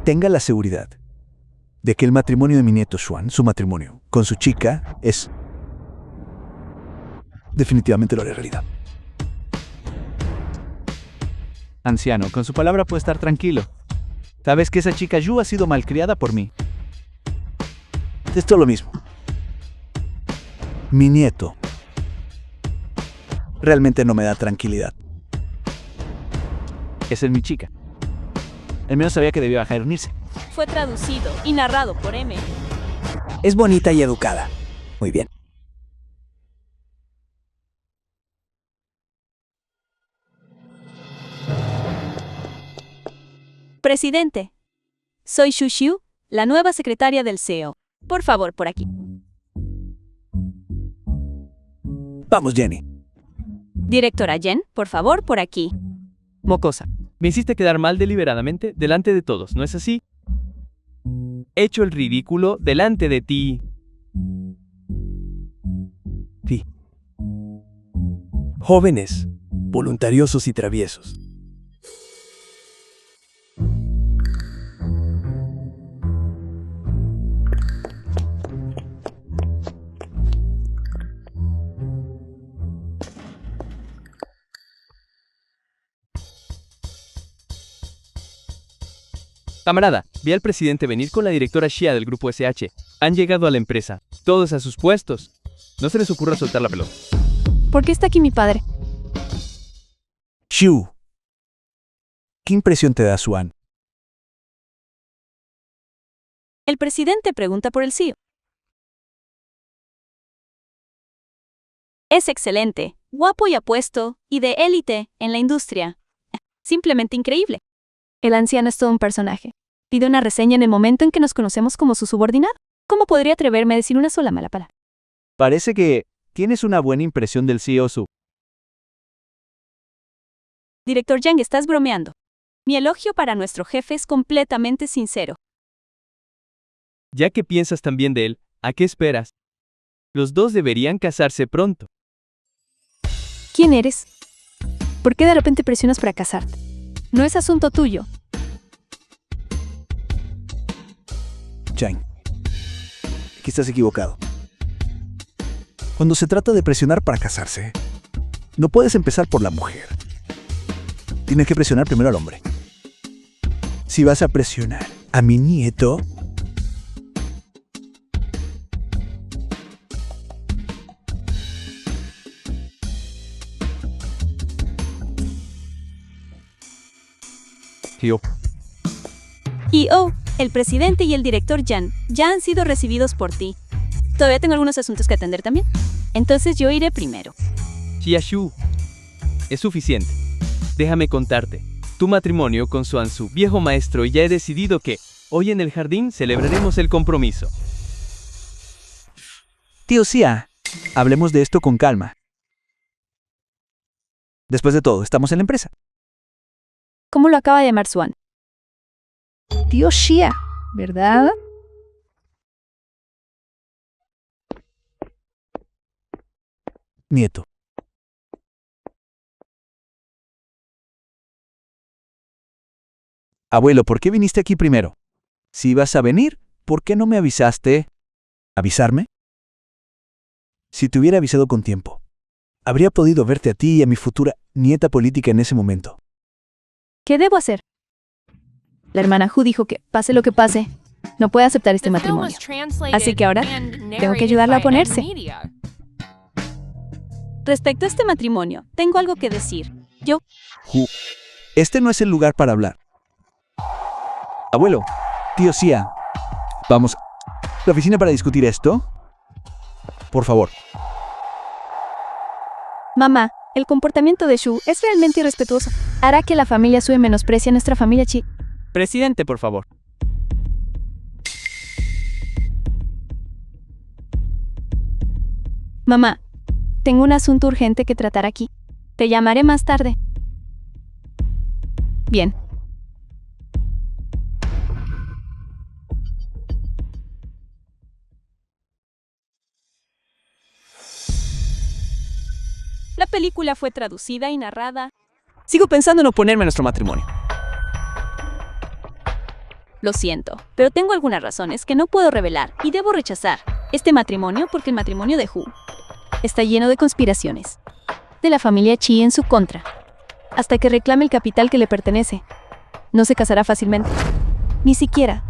Tenga la seguridad de que el matrimonio de mi nieto Xuan, su matrimonio con su chica, es... definitivamente lo haré realidad. Anciano, con su palabra puede estar tranquilo. Sabes que esa chica Yu ha sido malcriada por mí. Es todo lo mismo. Mi nieto realmente no me da tranquilidad. Esa es mi chica. Al menos sabía que debía bajar y unirse. Fue traducido y narrado por M. Es bonita y educada. Muy bien. Presidente. Soy Xu Xiu, la nueva secretaria del CEO. Por favor, por aquí. Vamos, Jenny. Directora Jen, por favor, por aquí. Mocosa, me hiciste quedar mal deliberadamente delante de todos, ¿no es así? Hecho el ridículo delante de ti. Sí. Jóvenes, voluntariosos y traviesos. Camarada, vi al presidente venir con la directora Xia del grupo SH. Han llegado a la empresa, todos a sus puestos. No se les ocurra soltar la pelota. ¿Por qué está aquí mi padre? Xiu. ¿Qué impresión te da Xuan? El presidente pregunta por el CEO. Es excelente, guapo y apuesto, y de élite en la industria. Simplemente increíble. El anciano es todo un personaje. Pide una reseña en el momento en que nos conocemos como su subordinado. ¿Cómo podría atreverme a decir una sola mala palabra? Parece que tienes una buena impresión del CEO Su. Director Yang, estás bromeando. Mi elogio para nuestro jefe es completamente sincero. Ya que piensas tan bien de él, ¿a qué esperas? Los dos deberían casarse pronto. ¿Quién eres? ¿Por qué de repente presionas para casarte? No es asunto tuyo. Chang, aquí estás equivocado. Cuando se trata de presionar para casarse, no puedes empezar por la mujer. Tienes que presionar primero al hombre. Si vas a presionar a mi nieto, tío, Y el presidente y el director Jan ya han sido recibidos por ti. Todavía tengo algunos asuntos que atender también. Entonces yo iré primero. Xia Xu, es suficiente. Déjame contarte. Tu matrimonio con Xuan Su, viejo maestro, y ya he decidido que hoy en el jardín celebraremos el compromiso. Tío Xia, hablemos de esto con calma. Después de todo, estamos en la empresa. ¿Cómo lo acaba de llamar Xuan? Tío Xia, ¿verdad? Nieto. Abuelo, ¿por qué viniste aquí primero? Si ibas a venir, ¿por qué no me avisaste? ¿Avisarme? Si te hubiera avisado con tiempo, habría podido verte a ti y a mi futura nieta política en ese momento. ¿Qué debo hacer? La hermana Hu dijo que, pase lo que pase, No puede aceptar este The film matrimonio. was translated Así que ahora and tengo que narrated ayudarla a by ponerse. M-Media. Respecto a este matrimonio, tengo algo que decir. Ju, este no es el lugar para hablar. Abuelo, tío Sia, vamos. ¿La oficina para discutir esto? Por favor. Mamá, el comportamiento de Shu es realmente irrespetuoso. Hará que la familia Sue menosprecie a nuestra familia Chi. Presidente, por favor. Mamá, tengo un asunto urgente que tratar aquí. Te llamaré más tarde. Bien. La película fue traducida y narrada. Sigo pensando en oponerme a nuestro matrimonio. Lo siento, pero tengo algunas razones que no puedo revelar y debo rechazar este matrimonio porque el matrimonio de Hu Está lleno de conspiraciones. De la familia Chi en su contra. Hasta que reclame el capital que le pertenece. No se casará fácilmente. Ni siquiera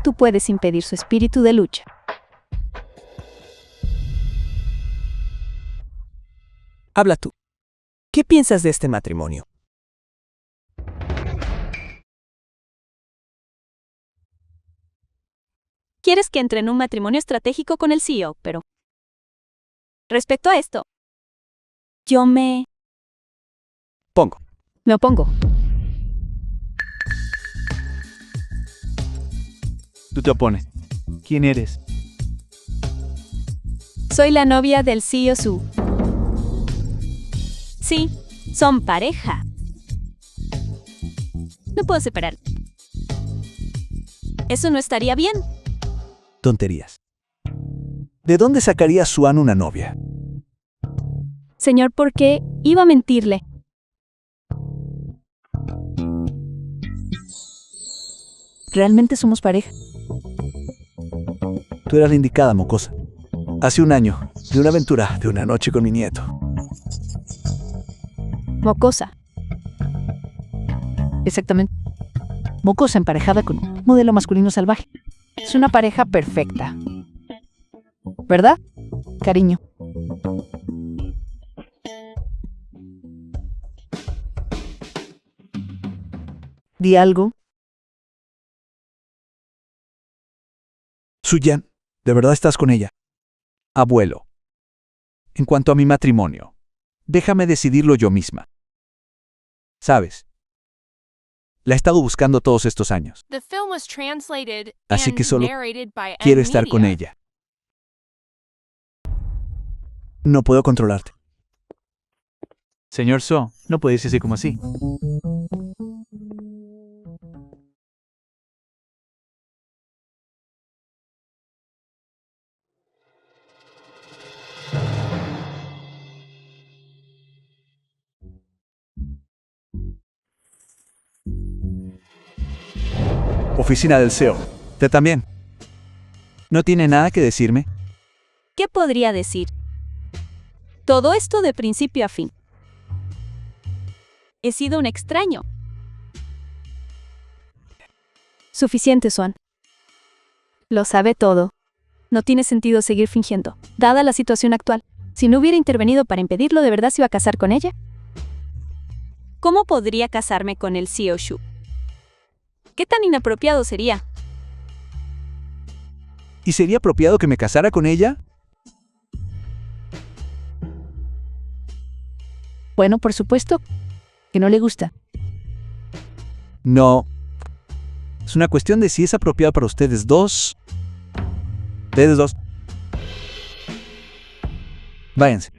tú puedes impedir su espíritu de lucha. Habla tú. ¿Qué piensas de este matrimonio? quieres que entre en un matrimonio estratégico con el CEO, pero respecto a esto, yo me Pongo. Me opongo. Tú te opones. ¿Quién eres? Soy la novia del CEO Su. Sí, son pareja. No puedo separar. Eso no estaría bien. Tonterías. ¿De dónde sacaría Suan una novia? Señor, ¿por qué iba a mentirle? Realmente somos pareja. Tú eras la indicada, mocosa. Hace un año, de una aventura de una noche con mi nieto. Mocosa. Exactamente. Mocosa emparejada con un modelo masculino salvaje. Es una pareja perfecta. ¿Verdad, cariño? Di algo. Suyan, ¿de verdad estás con ella? Abuelo. En cuanto a mi matrimonio, déjame decidirlo yo misma. ¿Sabes? La he estado buscando todos estos años. The film was translated Así que and solo narrated by Quiero estar con M-Media. ella. No puedo controlarte. Señor So, no puede decirse como así. Oficina del CEO. ¿Usted también? ¿No tiene nada que decirme? ¿Qué podría decir? Todo esto de principio a fin. He sido un extraño. Suficiente, Swan. Lo sabe todo. No tiene sentido seguir fingiendo, dada la situación actual. Si no hubiera intervenido para impedirlo, ¿de verdad se iba a casar con ella? ¿Cómo podría casarme con el CEO Shu? ¿Qué tan inapropiado sería? ¿Y sería apropiado que me casara con ella? Bueno, por supuesto que no le gusta. No. Es una cuestión de si es apropiado para ustedes dos. Ustedes dos. Váyanse.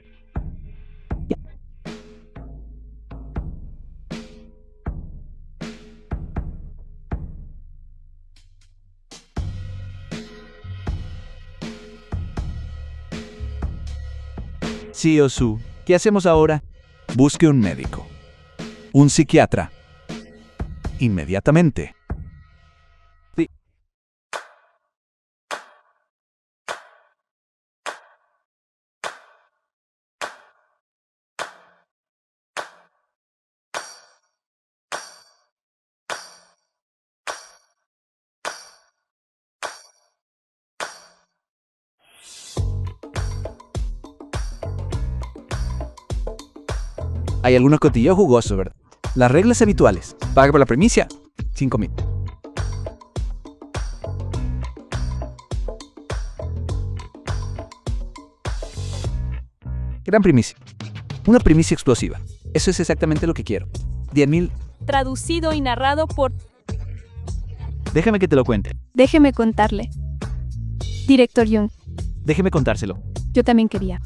Sí, Osu. ¿Qué hacemos ahora? Busque un médico. Un psiquiatra. Inmediatamente. Hay algunos cotilleos jugosos, ¿verdad? Las reglas habituales. Paga por la primicia, 5.000. Gran primicia. Una primicia explosiva. Eso es exactamente lo que quiero. 10.000. Traducido y narrado por... Déjame que te lo cuente. Déjeme contarle. Director Young, Déjeme contárselo. yo también quería.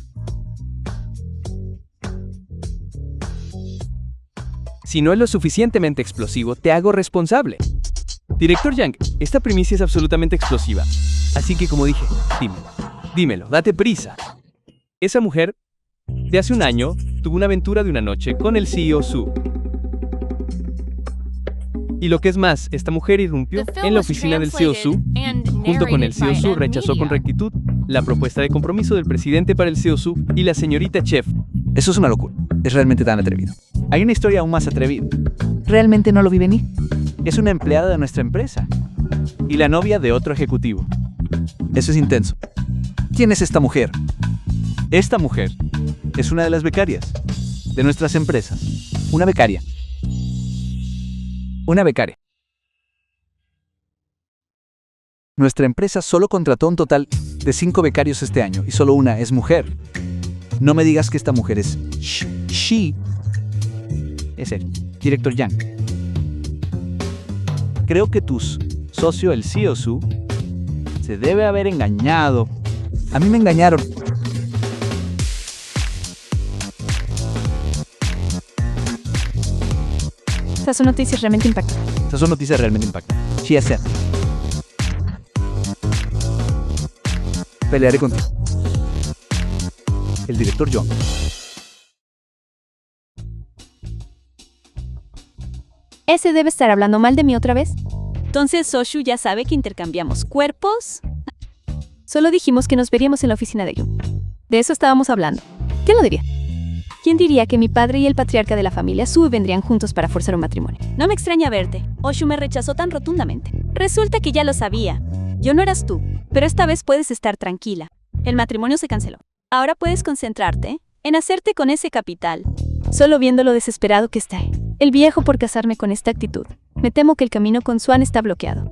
Si no es lo suficientemente explosivo, te hago responsable. Director Yang, esta primicia es absolutamente explosiva. Así que, como dije, dímelo, date prisa. Esa mujer, de hace un año, tuvo una aventura de una noche con el CEO Su. Y lo que es más, esta mujer irrumpió The film en la was oficina del CEO Su. translated and Junto con el narrated CEO by Su, M rechazó con Media. rectitud la propuesta de compromiso del presidente para el CEO Su y la señorita Chef. Eso es una locura. Es realmente tan atrevido. Hay una historia aún más atrevida. Realmente no lo vi venir. Es una empleada de nuestra empresa y la novia de otro ejecutivo. Eso es intenso. ¿Quién es esta mujer? Esta mujer es una de las becarias de nuestras empresas. Una becaria. Una becaria. Nuestra empresa solo contrató un total de 5 becarios este año y solo una es mujer. No me digas que esta mujer es she. Es el director Yang. Creo que tu socio, el CEO Su, se debe haber engañado. A mí me engañaron. Estas son noticias realmente impactantes. Estas son noticias realmente impactantes. She has said. Pelearé contigo. El director John. ¿Ese debe estar hablando mal de mí otra vez? Entonces Soshu ya sabe que intercambiamos cuerpos. Solo dijimos que nos veríamos en la oficina de Young. De eso estábamos hablando. ¿Quién lo diría? ¿Quién diría que mi padre y el patriarca de la familia Su vendrían juntos para forzar un matrimonio? No me extraña verte. Oshu me rechazó tan rotundamente. Resulta que ya lo sabía. Yo no eras tú, pero esta vez puedes estar tranquila. El matrimonio se canceló. Ahora puedes concentrarte en hacerte con ese capital. Solo viendo lo desesperado que está el viejo por casarme con esta actitud, me temo que el camino con Swan está bloqueado.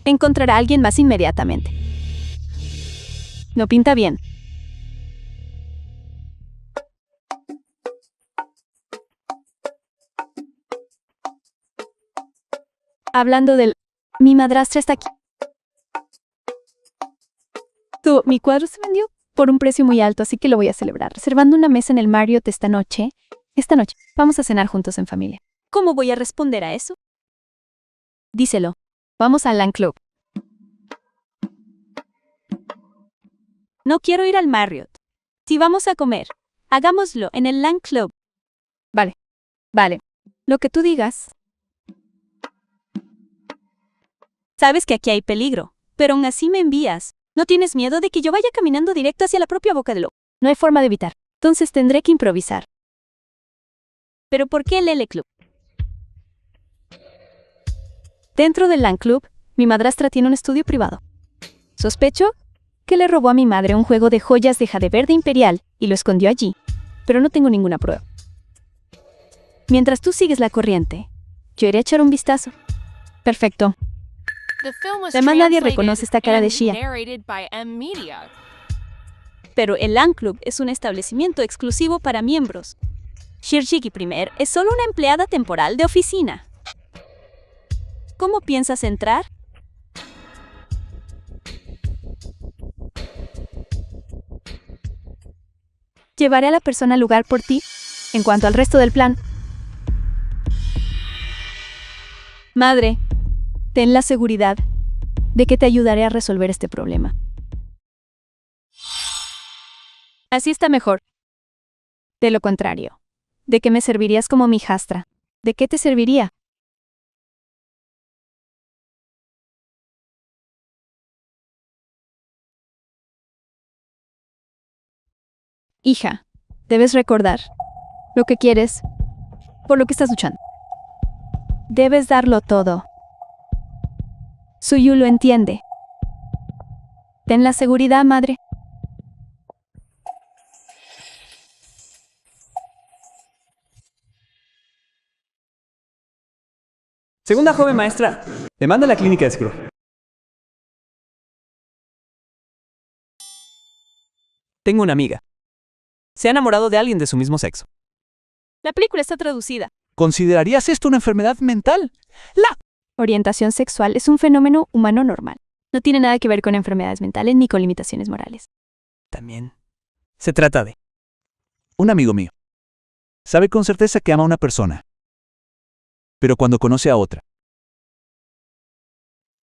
Encontrará a alguien más inmediatamente. No pinta bien. Hablando del... Mi madrastra está aquí. Mi cuadro se vendió por un precio muy alto, así que lo voy a celebrar, reservando una mesa en el Marriott esta noche. Esta noche vamos a cenar juntos en familia. ¿Cómo voy a responder a eso? Díselo. Vamos al Land Club. No quiero ir al Marriott. Si vamos a comer, hagámoslo en el Land Club. Vale. Lo que tú digas. Sabes que aquí hay peligro, pero aún así me envías. ¿No tienes miedo de que yo vaya caminando directo hacia la propia boca del lobo? No hay forma de evitar. Entonces tendré que improvisar. ¿Pero por qué el L Club? Dentro del Land Club, mi madrastra tiene un estudio privado. Sospecho que le robó a mi madre un juego de joyas de jade verde imperial y lo escondió allí, pero no tengo ninguna prueba. Mientras tú sigues la corriente, yo iré a echar un vistazo. Perfecto. The film was Además, nadie translated reconoce esta cara de and Shia. narrated by M Media. Pero el Land Club es un establecimiento exclusivo para miembros. Shirjiki Primer es solo una empleada temporal de oficina. ¿Cómo piensas entrar? Llevaré a la persona al lugar por ti. En cuanto al resto del plan, madre, ten la seguridad de que te ayudaré a resolver este problema. Así está mejor. De lo contrario, ¿de qué me servirías como mi hijastra? ¿De qué te serviría? Hija, debes recordar lo que quieres, por lo que estás luchando. Debes darlo todo. Suyu lo entiende. Ten la seguridad, madre. Segunda joven maestra. Demanda a la clínica de seguro. Tengo una amiga. Se ha enamorado de alguien de su mismo sexo. La película está traducida. ¿Considerarías esto una enfermedad mental? Orientación sexual es un fenómeno humano normal. No tiene nada que ver con enfermedades mentales ni con limitaciones morales. También se trata de... Un amigo mío sabe con certeza que ama a una persona, pero cuando conoce a otra,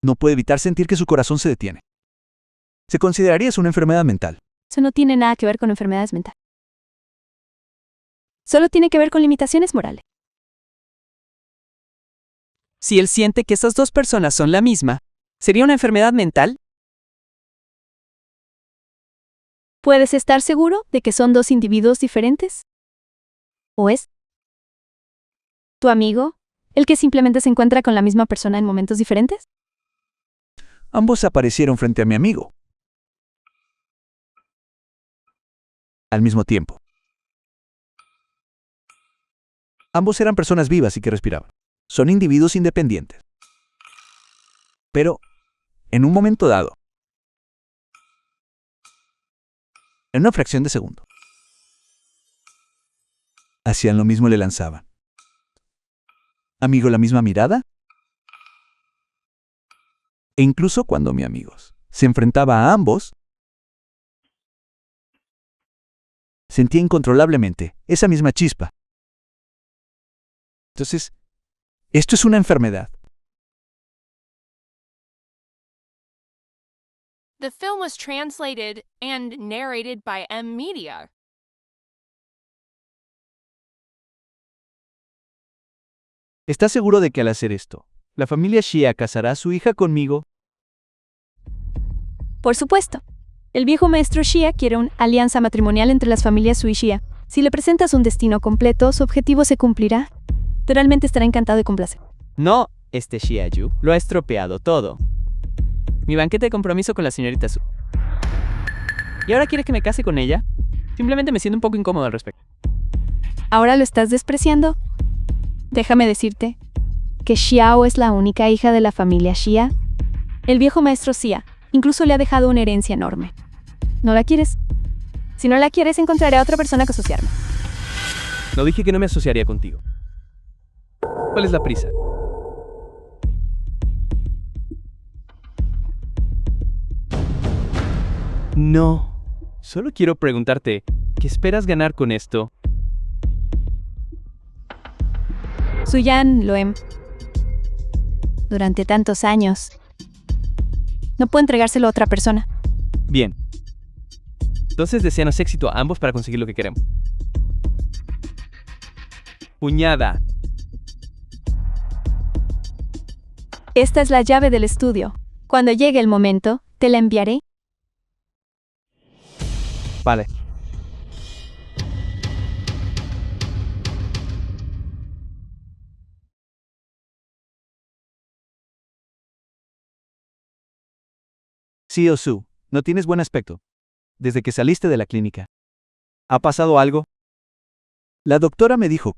no puede evitar sentir que su corazón se detiene. ¿Se consideraría eso una enfermedad mental? Eso no tiene nada que ver con enfermedades mentales. Solo tiene que ver con limitaciones morales. Si él siente que esas dos personas son la misma, ¿sería una enfermedad mental? ¿Puedes estar seguro de que son dos individuos diferentes? ¿O es tu amigo el que simplemente se encuentra con la misma persona en momentos diferentes? Ambos aparecieron frente a mi amigo al mismo tiempo. Ambos eran personas vivas y que respiraban. Son individuos independientes. Pero, en un momento dado, en una fracción de segundo, hacían lo mismo y le lanzaban. ¿Amigo, la misma mirada? E incluso cuando mi amigo se enfrentaba a ambos, sentía incontrolablemente esa misma chispa. Entonces, esto es una enfermedad. The film was translated and narrated by M Media. ¿Estás seguro de que al hacer esto, la familia Shia casará a su hija conmigo? Por supuesto. El viejo maestro Shia quiere una alianza matrimonial entre las familias Su y Shia. Si le presentas un destino completo, su objetivo se cumplirá. Realmente estará encantado de complacer. No, este Xiaoyu lo ha estropeado todo. Mi banquete de compromiso con la señorita Su. ¿Y ahora quiere que me case con ella? Simplemente me siento un poco incómodo al respecto. ¿Ahora lo estás despreciando? Déjame decirte que Xiao es la única hija de la familia Xia. El viejo maestro Xia incluso le ha dejado una herencia enorme. ¿No la quieres? Si no la quieres, encontraré a otra persona que asociarme. No dije que no me asociaría contigo. ¿Cuál es la prisa? No. Solo quiero preguntarte, ¿qué esperas ganar con esto? Suyan Loem. Durante tantos años. No puedo entregárselo a otra persona. Bien. Entonces deseanos éxito a ambos para conseguir lo que queremos. Cuñada. Esta es la llave del estudio. Cuando llegue el momento, te la enviaré. Vale. Sí, Osu, no tienes buen aspecto. Desde que saliste de la clínica. ¿Ha pasado algo? La doctora me dijo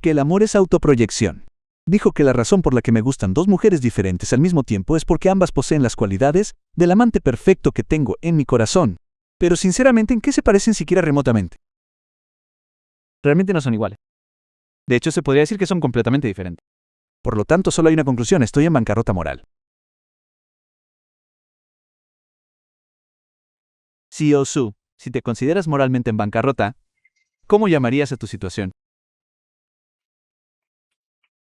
que el amor es autoproyección. Dijo que la razón por la que me gustan dos mujeres diferentes al mismo tiempo es porque ambas poseen las cualidades del amante perfecto que tengo en mi corazón. Pero sinceramente, ¿en qué se parecen siquiera remotamente? Realmente no son iguales. De hecho, se podría decir que son completamente diferentes. Por lo tanto, solo hay una conclusión: estoy en bancarrota moral. Sí, Osu, si te consideras moralmente en bancarrota, ¿cómo llamarías a tu situación?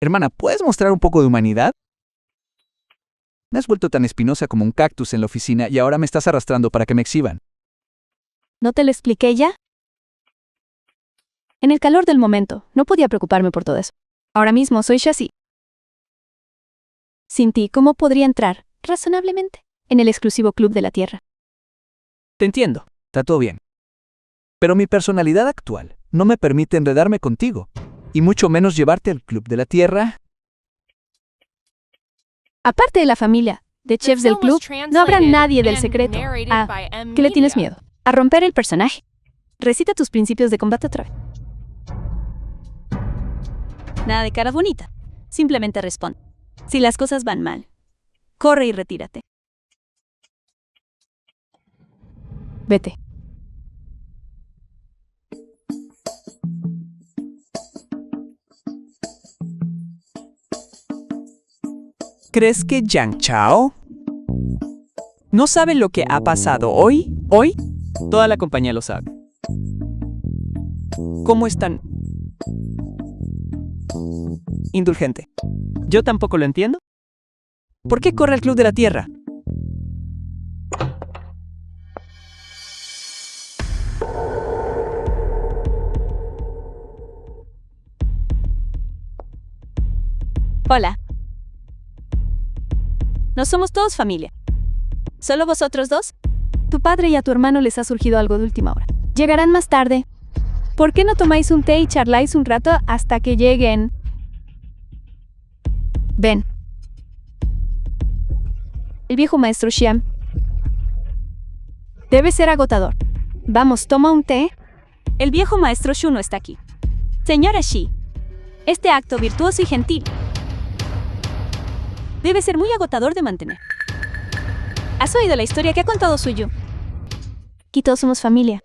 Hermana, ¿puedes mostrar un poco de humanidad? Me has vuelto tan espinosa como un cactus en la oficina y ahora me estás arrastrando para que me exhiban. ¿No te lo expliqué ya? En el calor del momento, no podía preocuparme por todo eso. Ahora mismo soy Shazi. Sin ti, ¿cómo podría entrar, razonablemente, en el exclusivo club de la Tierra? Te entiendo. Está todo bien. Pero mi personalidad actual no me permite enredarme contigo, y mucho menos llevarte al club de la Tierra. Aparte de la familia, de chefs del club, no habrá nadie del secreto. ¿Qué le tienes miedo? A romper el personaje. Recita tus principios de combate otra vez. Nada de cara bonita. Simplemente responde. Si las cosas van mal, corre y retírate. Vete. ¿Crees que Yang Chao no sabe lo que ha pasado hoy? ¿Hoy? Toda la compañía lo sabe. ¿Cómo están? Indulgente. Yo tampoco lo entiendo. ¿Por qué corre al Club de la Tierra? Hola. No somos todos familia. ¿Solo vosotros dos? Tu padre y a tu hermano les ha surgido algo de última hora. Llegarán más tarde. ¿Por qué no tomáis un té y charláis un rato hasta que lleguen? Ven. El viejo maestro Xian. Debe ser agotador. Vamos, toma un té. El viejo maestro Shu no está aquí. Señora Shi, este acto virtuoso y gentil debe ser muy agotador de mantener. ¿Has oído la historia que ha contado Suyu? Aquí todos somos familia.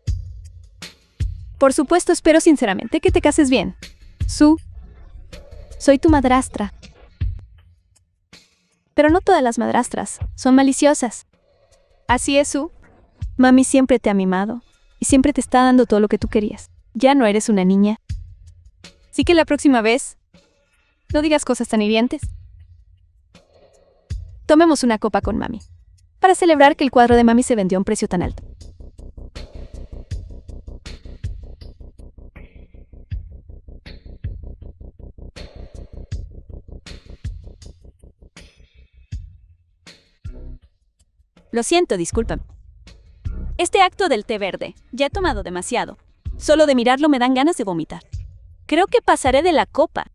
Por supuesto, espero sinceramente que te cases bien. Soy tu madrastra. Pero no todas las madrastras son maliciosas. Así es, Su. Mami siempre te ha mimado y siempre te está dando todo lo que tú querías. Ya no eres una niña. Así que la próxima vez, no digas cosas tan hirientes. Tomemos una copa con mami, para celebrar que el cuadro de mami se vendió a un precio tan alto. Lo siento, discúlpame. Este acto del té verde, ya he tomado demasiado. Solo de mirarlo me dan ganas de vomitar. Creo que pasaré de la copa.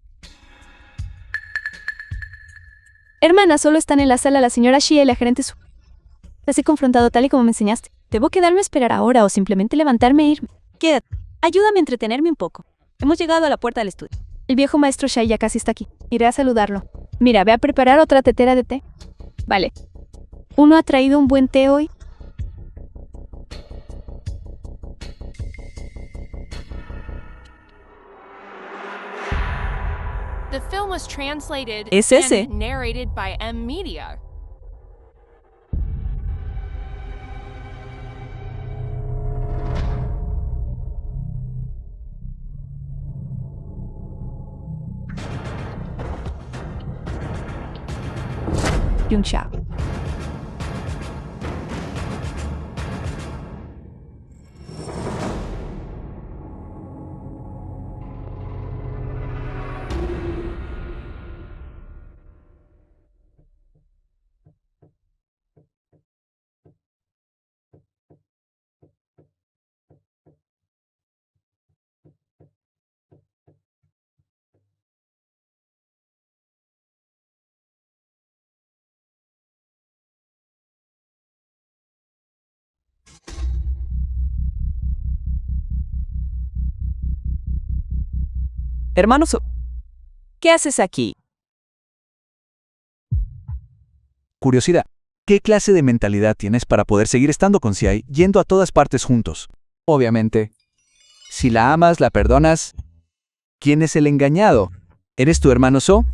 Hermana, solo están en la sala la señora Xie y la gerente Su. Las he confrontado tal y como me enseñaste. ¿Debo quedarme a esperar ahora o simplemente levantarme e irme? Quédate. Ayúdame a entretenerme un poco. Hemos llegado a la puerta del estudio. El viejo maestro Shai ya casi está aquí. Iré a saludarlo. Mira, ve a preparar otra tetera de té. Vale. ¿Uno ha traído un buen té hoy? The film was translated ¿Es ese? and narrated by M Media. Yung Xiao. Hermano So, ¿qué haces aquí? Curiosidad. ¿Qué clase de mentalidad tienes para poder seguir estando con Xiai yendo a todas partes juntos? Obviamente. Si la amas, la perdonas. ¿Quién es el engañado? ¿Eres tu hermano So?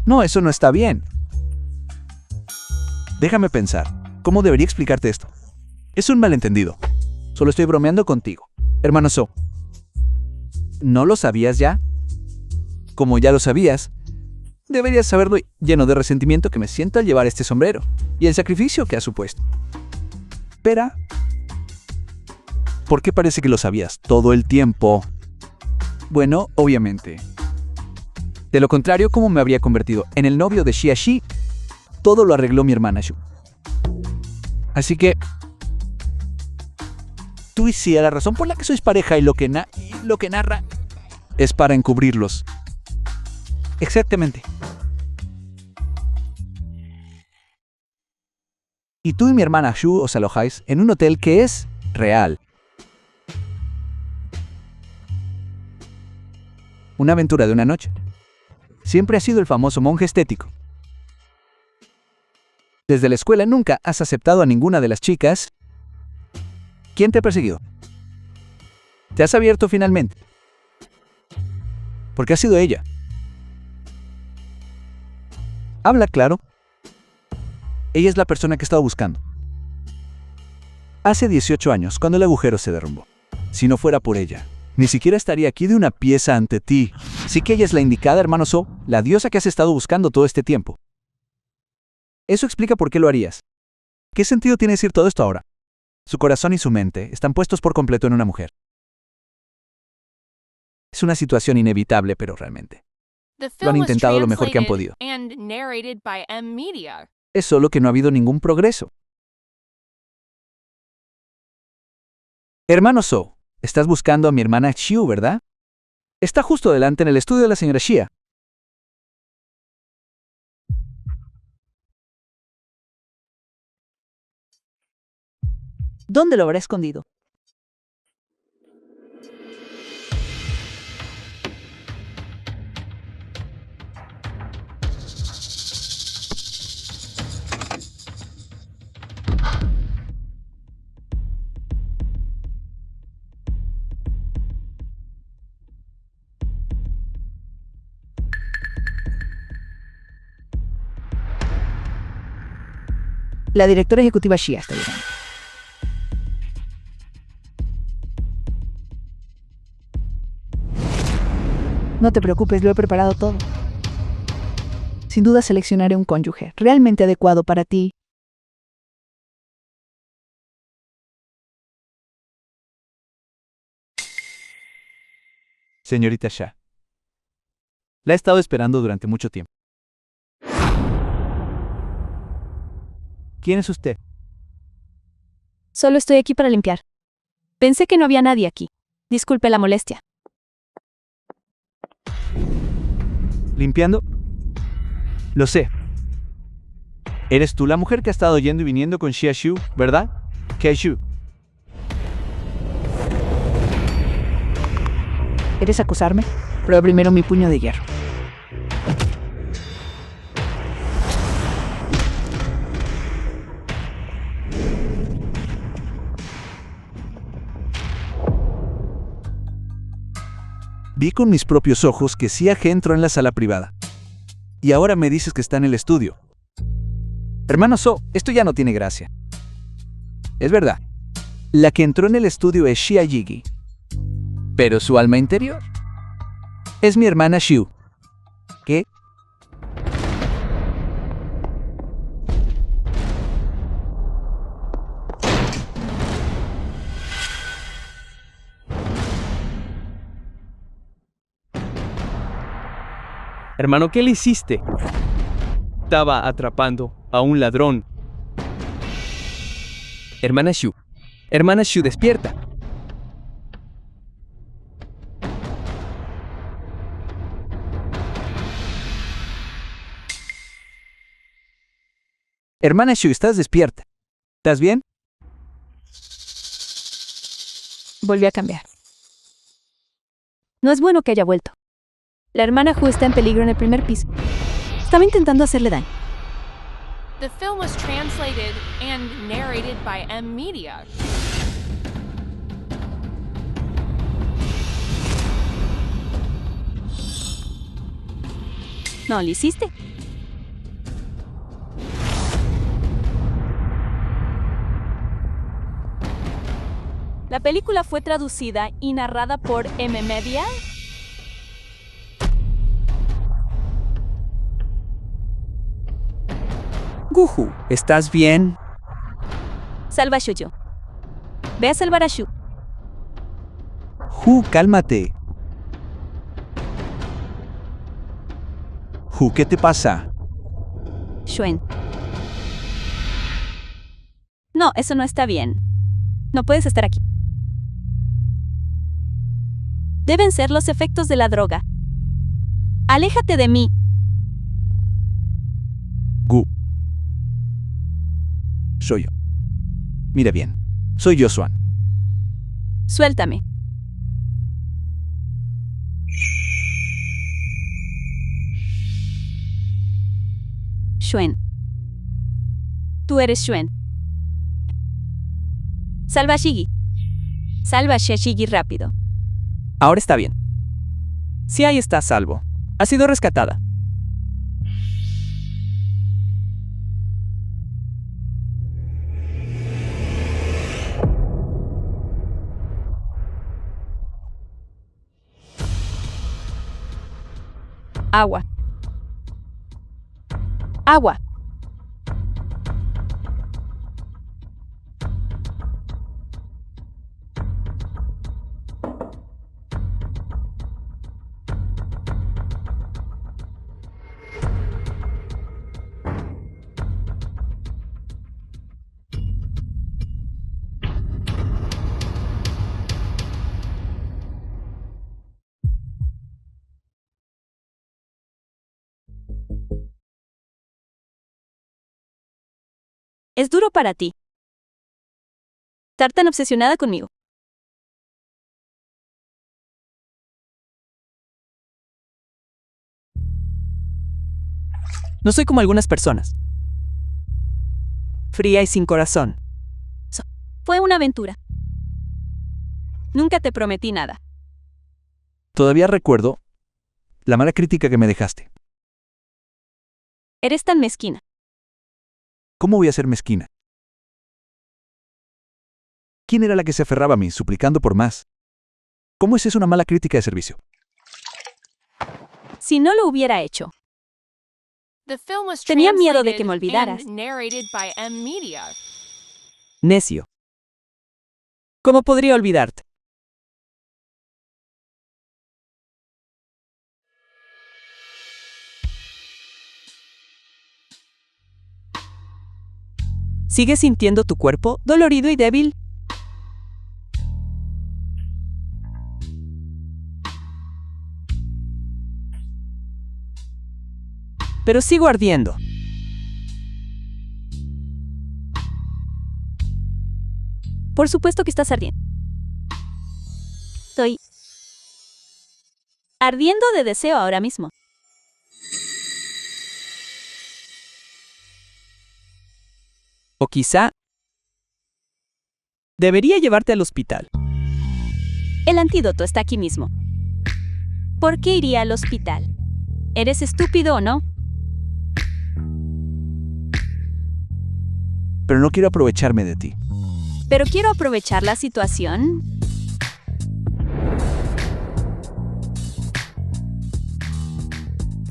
No, eso no está bien. Déjame pensar. ¿Cómo debería explicarte esto? Es un malentendido. Solo estoy bromeando contigo. Hermano So. ¿No lo sabías ya? Como ya lo sabías, deberías saberlo lleno de resentimiento que me siento al llevar este sombrero y el sacrificio que ha supuesto. Espera. ¿Por qué parece que lo sabías todo el tiempo? Bueno, obviamente. De lo contrario, ¿cómo me habría convertido en el novio de Xia Shi? Todo lo arregló mi hermana Shu. Así que tú y Xia, la razón por la que sois pareja y lo que narra es para encubrirlos. Exactamente. Y tú y mi hermana Shu os alojáis en un hotel que es real. Una aventura de una noche. Siempre has sido el famoso monje estético. Desde la escuela nunca has aceptado a ninguna de las chicas. ¿Quién te ha perseguido? Te has abierto finalmente. ¿Por qué ha sido ella? Habla claro. Ella es la persona que he estado buscando. Hace 18 años, cuando el agujero se derrumbó. Si no fuera por ella, ni siquiera estaría aquí de una pieza ante ti. Sí que ella es la indicada, hermano So, la diosa que has estado buscando todo este tiempo. Eso explica por qué lo harías. ¿Qué sentido tiene decir todo esto ahora? Su corazón y su mente están puestos por completo en una mujer. Es una situación inevitable, pero realmente. The Lo han film was intentado lo mejor que han translated podido. and narrated by M Media. Es solo que no ha habido ningún progreso. Hermano So, estás buscando a mi hermana Xiu, ¿verdad? Está justo delante en el estudio de la señora Xia. ¿Dónde lo habrá escondido? La directora ejecutiva Xia está llegando. No te preocupes, lo he preparado todo. Sin duda seleccionaré un cónyuge realmente adecuado para ti. Señorita Xia. La he estado esperando durante mucho tiempo. ¿Quién es usted? Solo estoy aquí para limpiar. Pensé que no había nadie aquí. Disculpe la molestia. ¿Limpiando? Lo sé. Eres tú la mujer que ha estado yendo y viniendo con Xia Xiu, ¿verdad? Xia Xiu. ¿Quieres acusarme? Prueba primero mi puño de hierro. Vi con mis propios ojos que Xia He entró en la sala privada. Y ahora me dices que está en el estudio. Hermano So, esto ya no tiene gracia. Es verdad. La que entró en el estudio es Xia Yigi. Pero su alma interior es mi hermana Xiu. ¿Qué? Hermano, ¿qué le hiciste? Estaba atrapando a un ladrón. Hermana Xiu. Hermana Xiu, despierta. Hermana Xiu, ¿estás despierta? ¿Estás bien? Volvió a cambiar. No es bueno que haya vuelto. La hermana Hu está en peligro en el primer piso. Estaba intentando hacerle daño. The film was translated and narrated by M Media. No, ¿lo hiciste? La película fue traducida y narrada por M Media. Guhu, ¿estás bien? Salva a Shuyo. Ve a salvar a Shu. Hu, cálmate. Hu, ¿qué te pasa? Shuen. No, eso no está bien. No puedes estar aquí. Deben ser los efectos de la droga. Aléjate de mí. Gu. Soy yo. Mira bien, soy Josuan. Suéltame. Shuen. Tú eres Shuen. Salva a Shigi. Salva a Shigi rápido. Ahora está bien. Si ahí está a salvo. Ha sido rescatada. Agua. Agua. Es duro para ti. Estar tan obsesionada conmigo. No soy como algunas personas. Fría y sin corazón. Fue una aventura. Nunca te prometí nada. Todavía recuerdo la mala crítica que me dejaste. Eres tan mezquina. ¿Cómo voy a ser mezquina? ¿Quién era la que se aferraba a mí, suplicando por más? ¿Cómo es eso una mala crítica de servicio? Si no lo hubiera hecho, The film was tenía miedo de que me translated olvidaras. and narrated by M Media. Necio. ¿Cómo podría olvidarte? ¿Sigues sintiendo tu cuerpo dolorido y débil? Pero sigo ardiendo. Por supuesto que estás ardiendo. Estoy ardiendo de deseo ahora mismo. O quizá debería llevarte al hospital. El antídoto está aquí mismo. ¿Por qué iría al hospital? ¿Eres estúpido o no? Pero no quiero aprovecharme de ti. Pero quiero aprovechar la situación.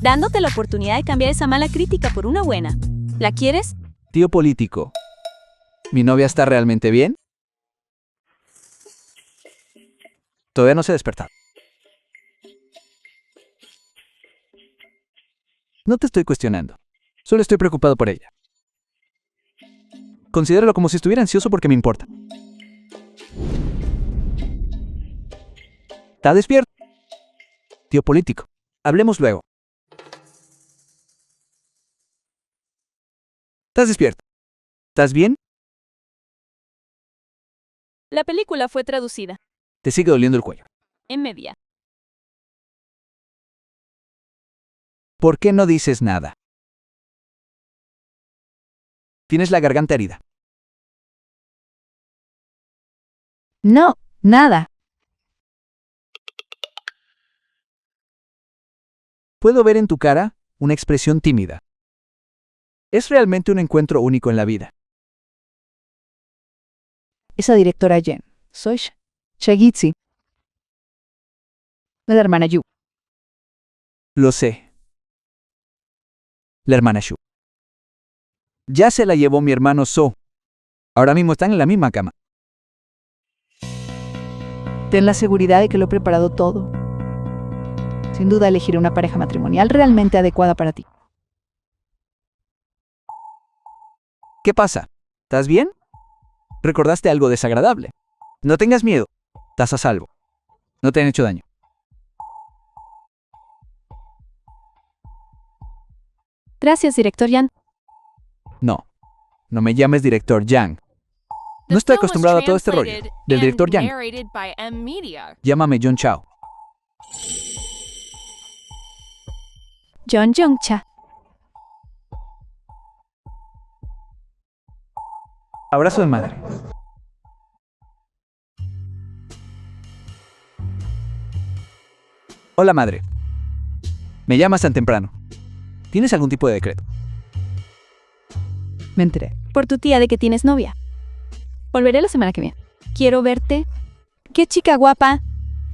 Dándote la oportunidad de cambiar esa mala crítica por una buena. ¿La quieres? Tío político, ¿mi novia está realmente bien? Todavía no se ha despertado. No te estoy cuestionando. Solo estoy preocupado por ella. Considéralo como si estuviera ansioso porque me importa. ¿Está despierto? Tío político, hablemos luego. ¿Estás despierto? ¿Estás bien? La película fue traducida Te sigue doliendo el cuello. en media. ¿Por qué no dices nada? Tienes la garganta herida. No, nada. Puedo ver en tu cara una expresión tímida. Es realmente un encuentro único en la vida. Esa directora Jen. Soy Shagitsi. La hermana Yu. Lo sé. La hermana Shu. Ya se la llevó mi hermano So. Ahora mismo están en la misma cama. Ten la seguridad de que lo he preparado todo. Sin duda elegiré una pareja matrimonial realmente adecuada para ti. ¿Qué pasa? ¿Estás bien? ¿Recordaste algo desagradable? No tengas miedo. Estás a salvo. No te han hecho daño. Gracias, director Yan. No. No me llames director Yang. The No estoy film was acostumbrado a todo este rollo. translated Del and director Yang. narrated by M Media. Llámame John Chao. John Jong-cha. Abrazo de madre. Hola, madre. Me llamas tan temprano. ¿Tienes algún tipo de decreto? Me enteré. Por tu tía de que tienes novia. Volveré la semana que viene. Quiero verte. ¡Qué chica guapa!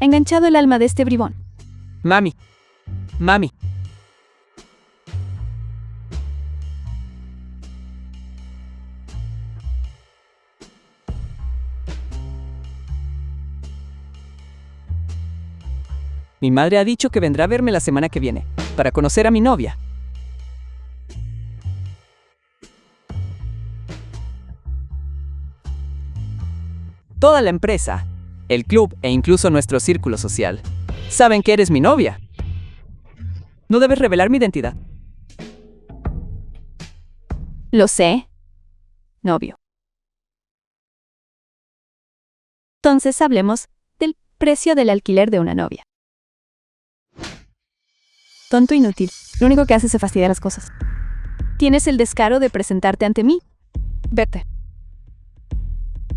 Ha enganchado el alma de este bribón. Mami. Mami. Mi madre ha dicho que vendrá a verme la semana que viene, para conocer a mi novia. Toda la empresa, el club e incluso nuestro círculo social saben que eres mi novia. No debes revelar mi identidad. Lo sé. Novio. Entonces hablemos del precio del alquiler de una novia. Tonto inútil. Lo único que haces es fastidiar las cosas. Tienes el descaro de presentarte ante mí. Vete.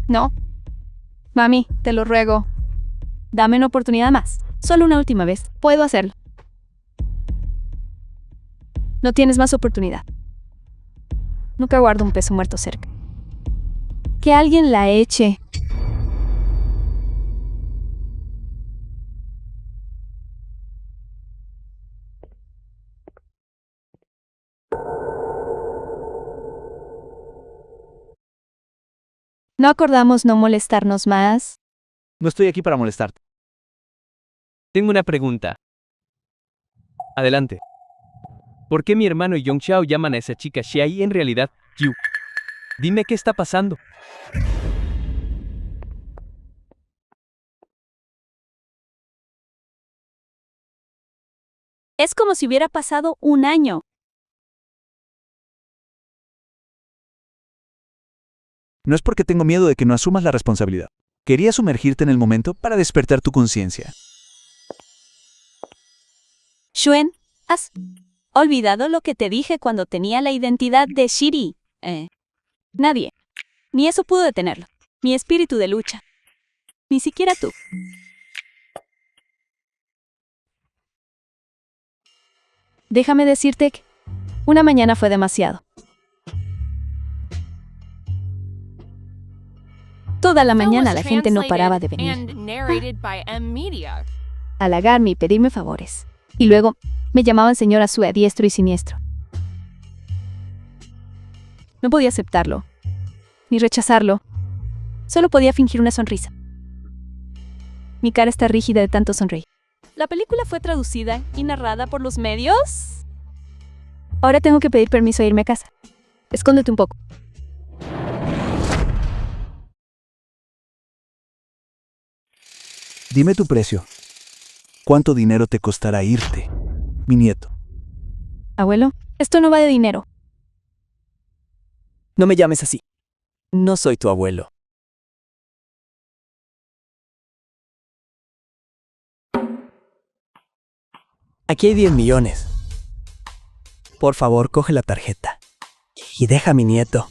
No. Mami, te lo ruego. Dame una oportunidad más. Solo una última vez. Puedo hacerlo. No tienes más oportunidad. Nunca guardo un peso muerto cerca. Que alguien la eche. ¿No acordamos no molestarnos más? No estoy aquí para molestarte. Tengo una pregunta. Adelante. ¿Por qué mi hermano y Yong Xiao llaman a esa chica Xia y en realidad Yu? Dime qué está pasando. Es como si hubiera pasado un año. No es porque tengo miedo de que no asumas la responsabilidad. Quería sumergirte en el momento para despertar tu conciencia. Xuen, ¿has olvidado lo que te dije cuando tenía la identidad de Shiri? Nadie. Ni eso pudo detenerlo. Mi espíritu de lucha. Ni siquiera tú. Déjame decirte que una mañana fue demasiado. Toda la mañana la gente no paraba de venir, And narrated by M Media. halagarme y pedirme favores. Y luego me llamaban señora Sue a diestro y siniestro. No podía aceptarlo, ni rechazarlo. Solo podía fingir una sonrisa. Mi cara está rígida de tanto sonreír. ¿La película fue traducida y narrada por los medios? Ahora tengo que pedir permiso a irme a casa. Escóndete un poco. Dime tu precio. ¿Cuánto dinero te costará irte, mi nieto? Abuelo, esto no va de dinero. No me llames así. No soy tu abuelo. Aquí hay 10 millones. Por favor, coge la tarjeta. Y deja a mi nieto.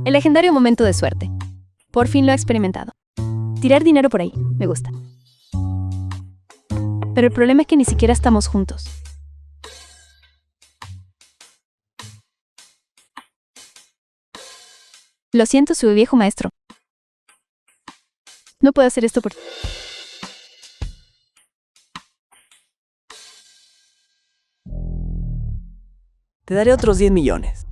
El legendario momento de suerte. Por fin lo he experimentado. Tirar dinero por ahí, me gusta. Pero el problema es que ni siquiera estamos juntos. Lo siento, su viejo maestro. No puedo hacer esto por ti. Te daré otros 10 millones.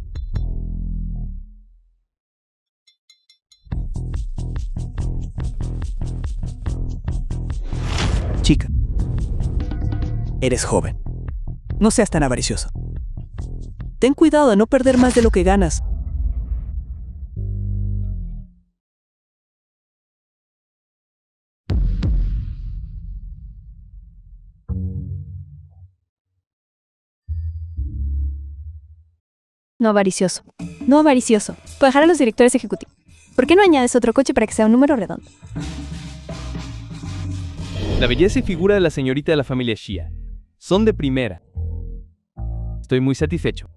Chica, eres joven. No seas tan avaricioso. Ten cuidado de no perder más de lo que ganas. No avaricioso. No avaricioso. Puedo dejar a los directores ejecutivos. ¿Por qué no añades otro coche para que sea un número redondo? La belleza y figura de la señorita de la familia Xia son de primera. Estoy muy satisfecho.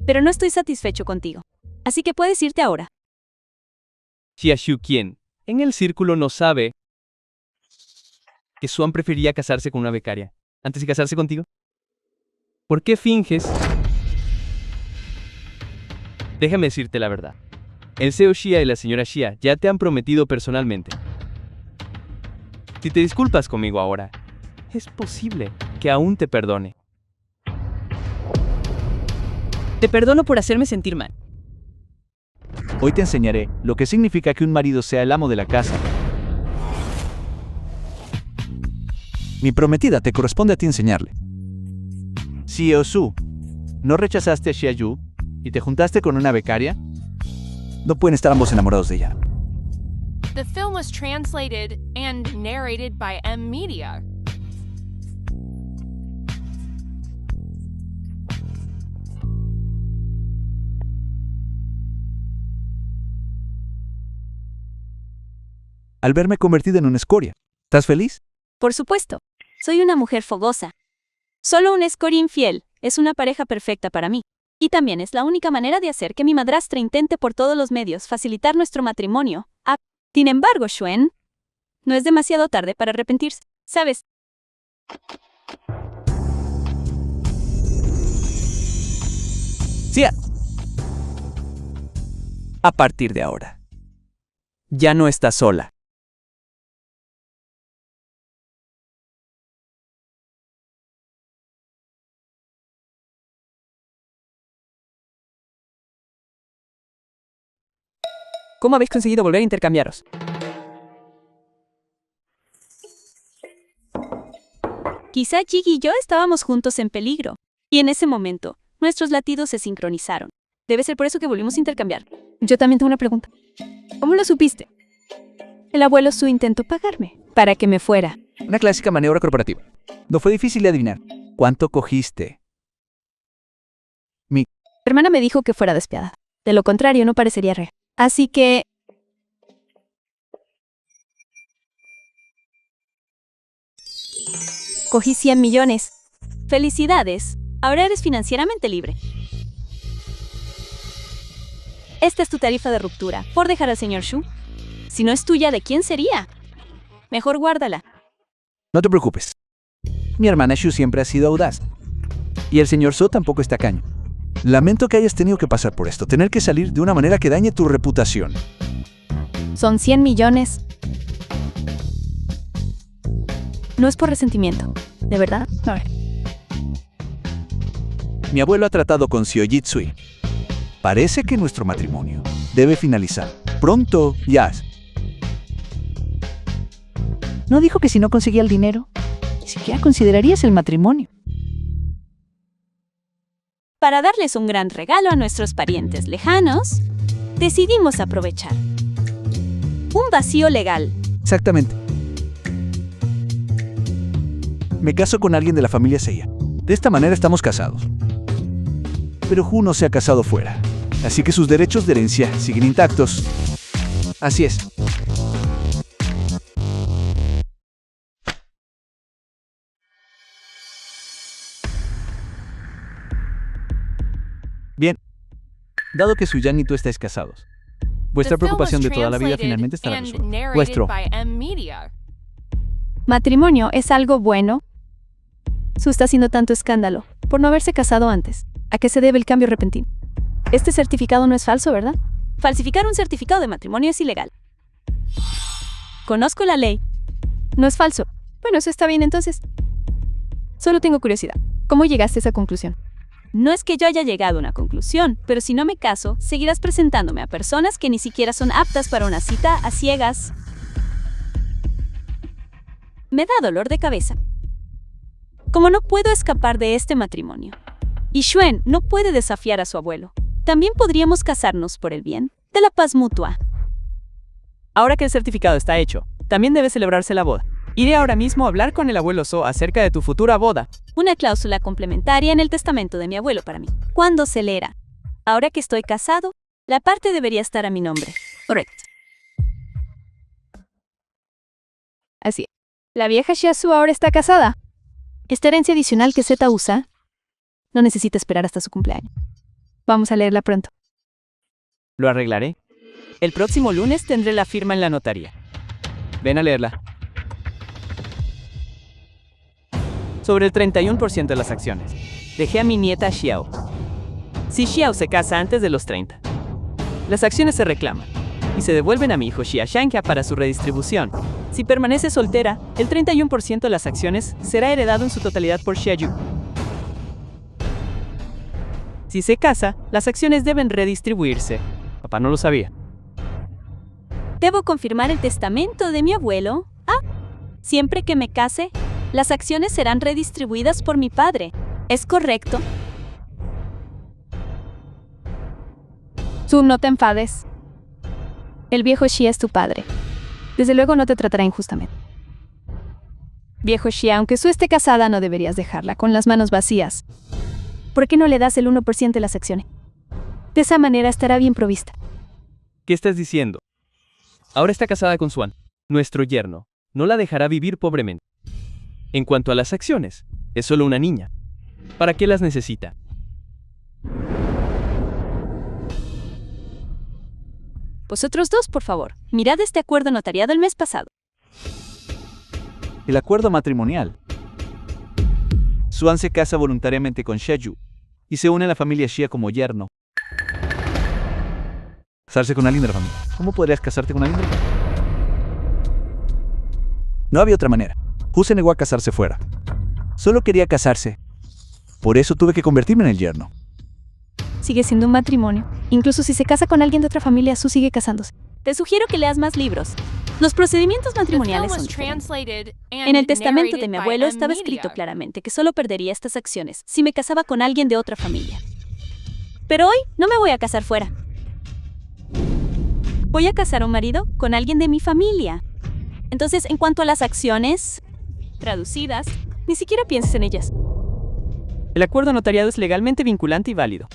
pero no estoy satisfecho contigo. Así que puedes irte ahora. Xiaxu, quien en el círculo no sabe que Swan preferiría casarse con una becaria antes de casarse contigo. ¿Por qué finges? Déjame decirte la verdad. El CEO Xia y la señora Xia ya te han prometido personalmente. Si te disculpas conmigo ahora, es posible que aún te perdone. Te perdono por hacerme sentir mal. Hoy te enseñaré lo que significa que un marido sea el amo de la casa. Mi prometida te corresponde a ti enseñarle. CEO Su, ¿no rechazaste a Xia Yu y te juntaste con una becaria? No pueden estar ambos enamorados de ella. The film was translated and narrated by M Media. Al verme convertido en una escoria, ¿estás feliz? Por supuesto, soy una mujer fogosa. Solo un escort infiel es una pareja perfecta para mí. Y también es la única manera de hacer que mi madrastra intente por todos los medios facilitar nuestro matrimonio. Sin embargo, Xuan, no es demasiado tarde para arrepentirse, ¿sabes? Sí. A partir de ahora, ya no estás sola. ¿Cómo habéis conseguido volver a intercambiaros? Quizá Jig y yo estábamos juntos en peligro, y en ese momento, nuestros latidos se sincronizaron. Debe ser por eso que volvimos a intercambiar. Yo también tengo una pregunta. ¿Cómo lo supiste? El abuelo Su intentó pagarme para que me fuera. Una clásica maniobra corporativa. No fue difícil de adivinar. ¿Cuánto cogiste? Mi hermana me dijo que fuera despiadada. De lo contrario, no parecería real. Así que... cogí 100 millones. ¡Felicidades! Ahora eres financieramente libre. Esta es tu tarifa de ruptura, por dejar al señor Shu. Si no es tuya, ¿de quién sería? Mejor guárdala. No te preocupes. Mi hermana Shu siempre ha sido audaz. Y el señor So tampoco es tacaño. Lamento que hayas tenido que pasar por esto, tener que salir de una manera que dañe tu reputación. Son 100 millones. No es por resentimiento, ¿de verdad? No. Mi abuelo ha tratado con Xiao Jitsui. Parece que nuestro matrimonio debe finalizar. Pronto, Yas. ¿No dijo que si no conseguía el dinero, ni siquiera considerarías el matrimonio? Para darles un gran regalo a nuestros parientes lejanos, decidimos aprovechar un vacío legal. Exactamente. Me caso con alguien de la familia Seiya. De esta manera estamos casados. Pero Hu no se ha casado fuera, así que sus derechos de herencia siguen intactos. Así es. Bien. Dado que Suyan y tú estáis casados, vuestra preocupación de toda la vida finalmente estará resuelta. Vuestro matrimonio es algo bueno. Su está haciendo tanto escándalo por no haberse casado antes. ¿A qué se debe el cambio repentino? Este certificado no es falso, ¿verdad? Falsificar un certificado de matrimonio es ilegal. Conozco la ley. No es falso. Bueno, eso está bien entonces. Solo tengo curiosidad. ¿Cómo llegaste a esa conclusión? No es que yo haya llegado a una conclusión, pero si no me caso, seguirás presentándome a personas que ni siquiera son aptas para una cita a ciegas. Me da dolor de cabeza. Como no puedo escapar de este matrimonio, y Xuan no puede desafiar a su abuelo, también podríamos casarnos por el bien de la paz mutua. Ahora que el certificado está hecho, también debe celebrarse la boda. Iré ahora mismo a hablar con el abuelo So acerca de tu futura boda. Una cláusula complementaria en el testamento de mi abuelo para mí. ¿Cuándo se leerá? Ahora que estoy casado, la parte debería estar a mi nombre. Correcto. Así es. La vieja Xiaosu ahora está casada. Esta herencia adicional que Z usa no necesita esperar hasta su cumpleaños. Vamos a leerla pronto. Lo arreglaré. El próximo lunes tendré la firma en la notaría. Ven a leerla. Sobre el 31% de las acciones. Dejé a mi nieta Xiao. Si Xiao se casa antes de los 30, las acciones se reclaman y se devuelven a mi hijo Xia Shanka para su redistribución. Si permanece soltera, el 31% de las acciones será heredado en su totalidad por Xiaoyu. Si se casa, las acciones deben redistribuirse. Papá no lo sabía. Debo confirmar el testamento de mi abuelo. Siempre que me case, las acciones serán redistribuidas por mi padre. ¿Es correcto? Tú no te enfades. El viejo Xia es tu padre. Desde luego no te tratará injustamente. Viejo Xia, aunque Su esté casada, no deberías dejarla con las manos vacías. ¿Por qué no le das el 1% de las acciones? De esa manera estará bien provista. ¿Qué estás diciendo? Ahora está casada con Swan, nuestro yerno. No la dejará vivir pobremente. En cuanto a las acciones, es solo una niña. ¿Para qué las necesita? Vosotros dos, por favor, mirad este acuerdo notariado el mes pasado. El acuerdo matrimonial. Swan se casa voluntariamente con Xiaoyu y se une a la familia Xia como yerno. Casarse con alguien de la familia. ¿Cómo podrías casarte con alguien de la familia? No había otra manera. Hu se negó a casarse fuera. Solo quería casarse. Por eso tuve que convertirme en el yerno. Sigue siendo un matrimonio. Incluso si se casa con alguien de otra familia, Su sigue casándose. Te sugiero que leas más libros. Los procedimientos matrimoniales son diferentes. En el testamento de mi abuelo estaba escrito claramente que solo perdería estas acciones si me casaba con alguien de otra familia. Pero hoy no me voy a casar fuera. Voy a casar a un marido con alguien de mi familia. Entonces, en cuanto a las acciones traducidas, ni siquiera pienses en ellas. El acuerdo notariado es legalmente vinculante y válido.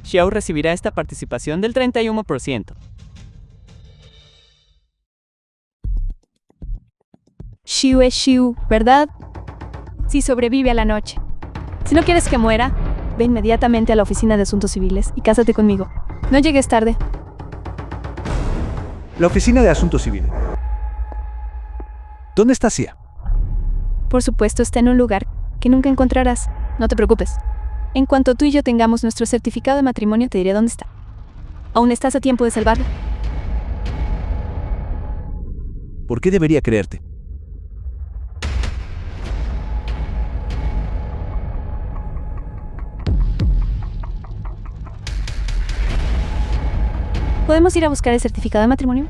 Xiao recibirá esta participación del 31%. Xiu es Xiu, ¿verdad? Si sobrevive a la noche. Si no quieres que muera, ve inmediatamente a la oficina de asuntos civiles y cásate conmigo. No llegues tarde. La oficina de asuntos civiles. ¿Dónde está Xia? Por supuesto, está en un lugar que nunca encontrarás. No te preocupes. En cuanto tú y yo tengamos nuestro certificado de matrimonio, te diré dónde está. Aún estás a tiempo de salvarla. ¿Por qué debería creerte? ¿Podemos ir a buscar el certificado de matrimonio?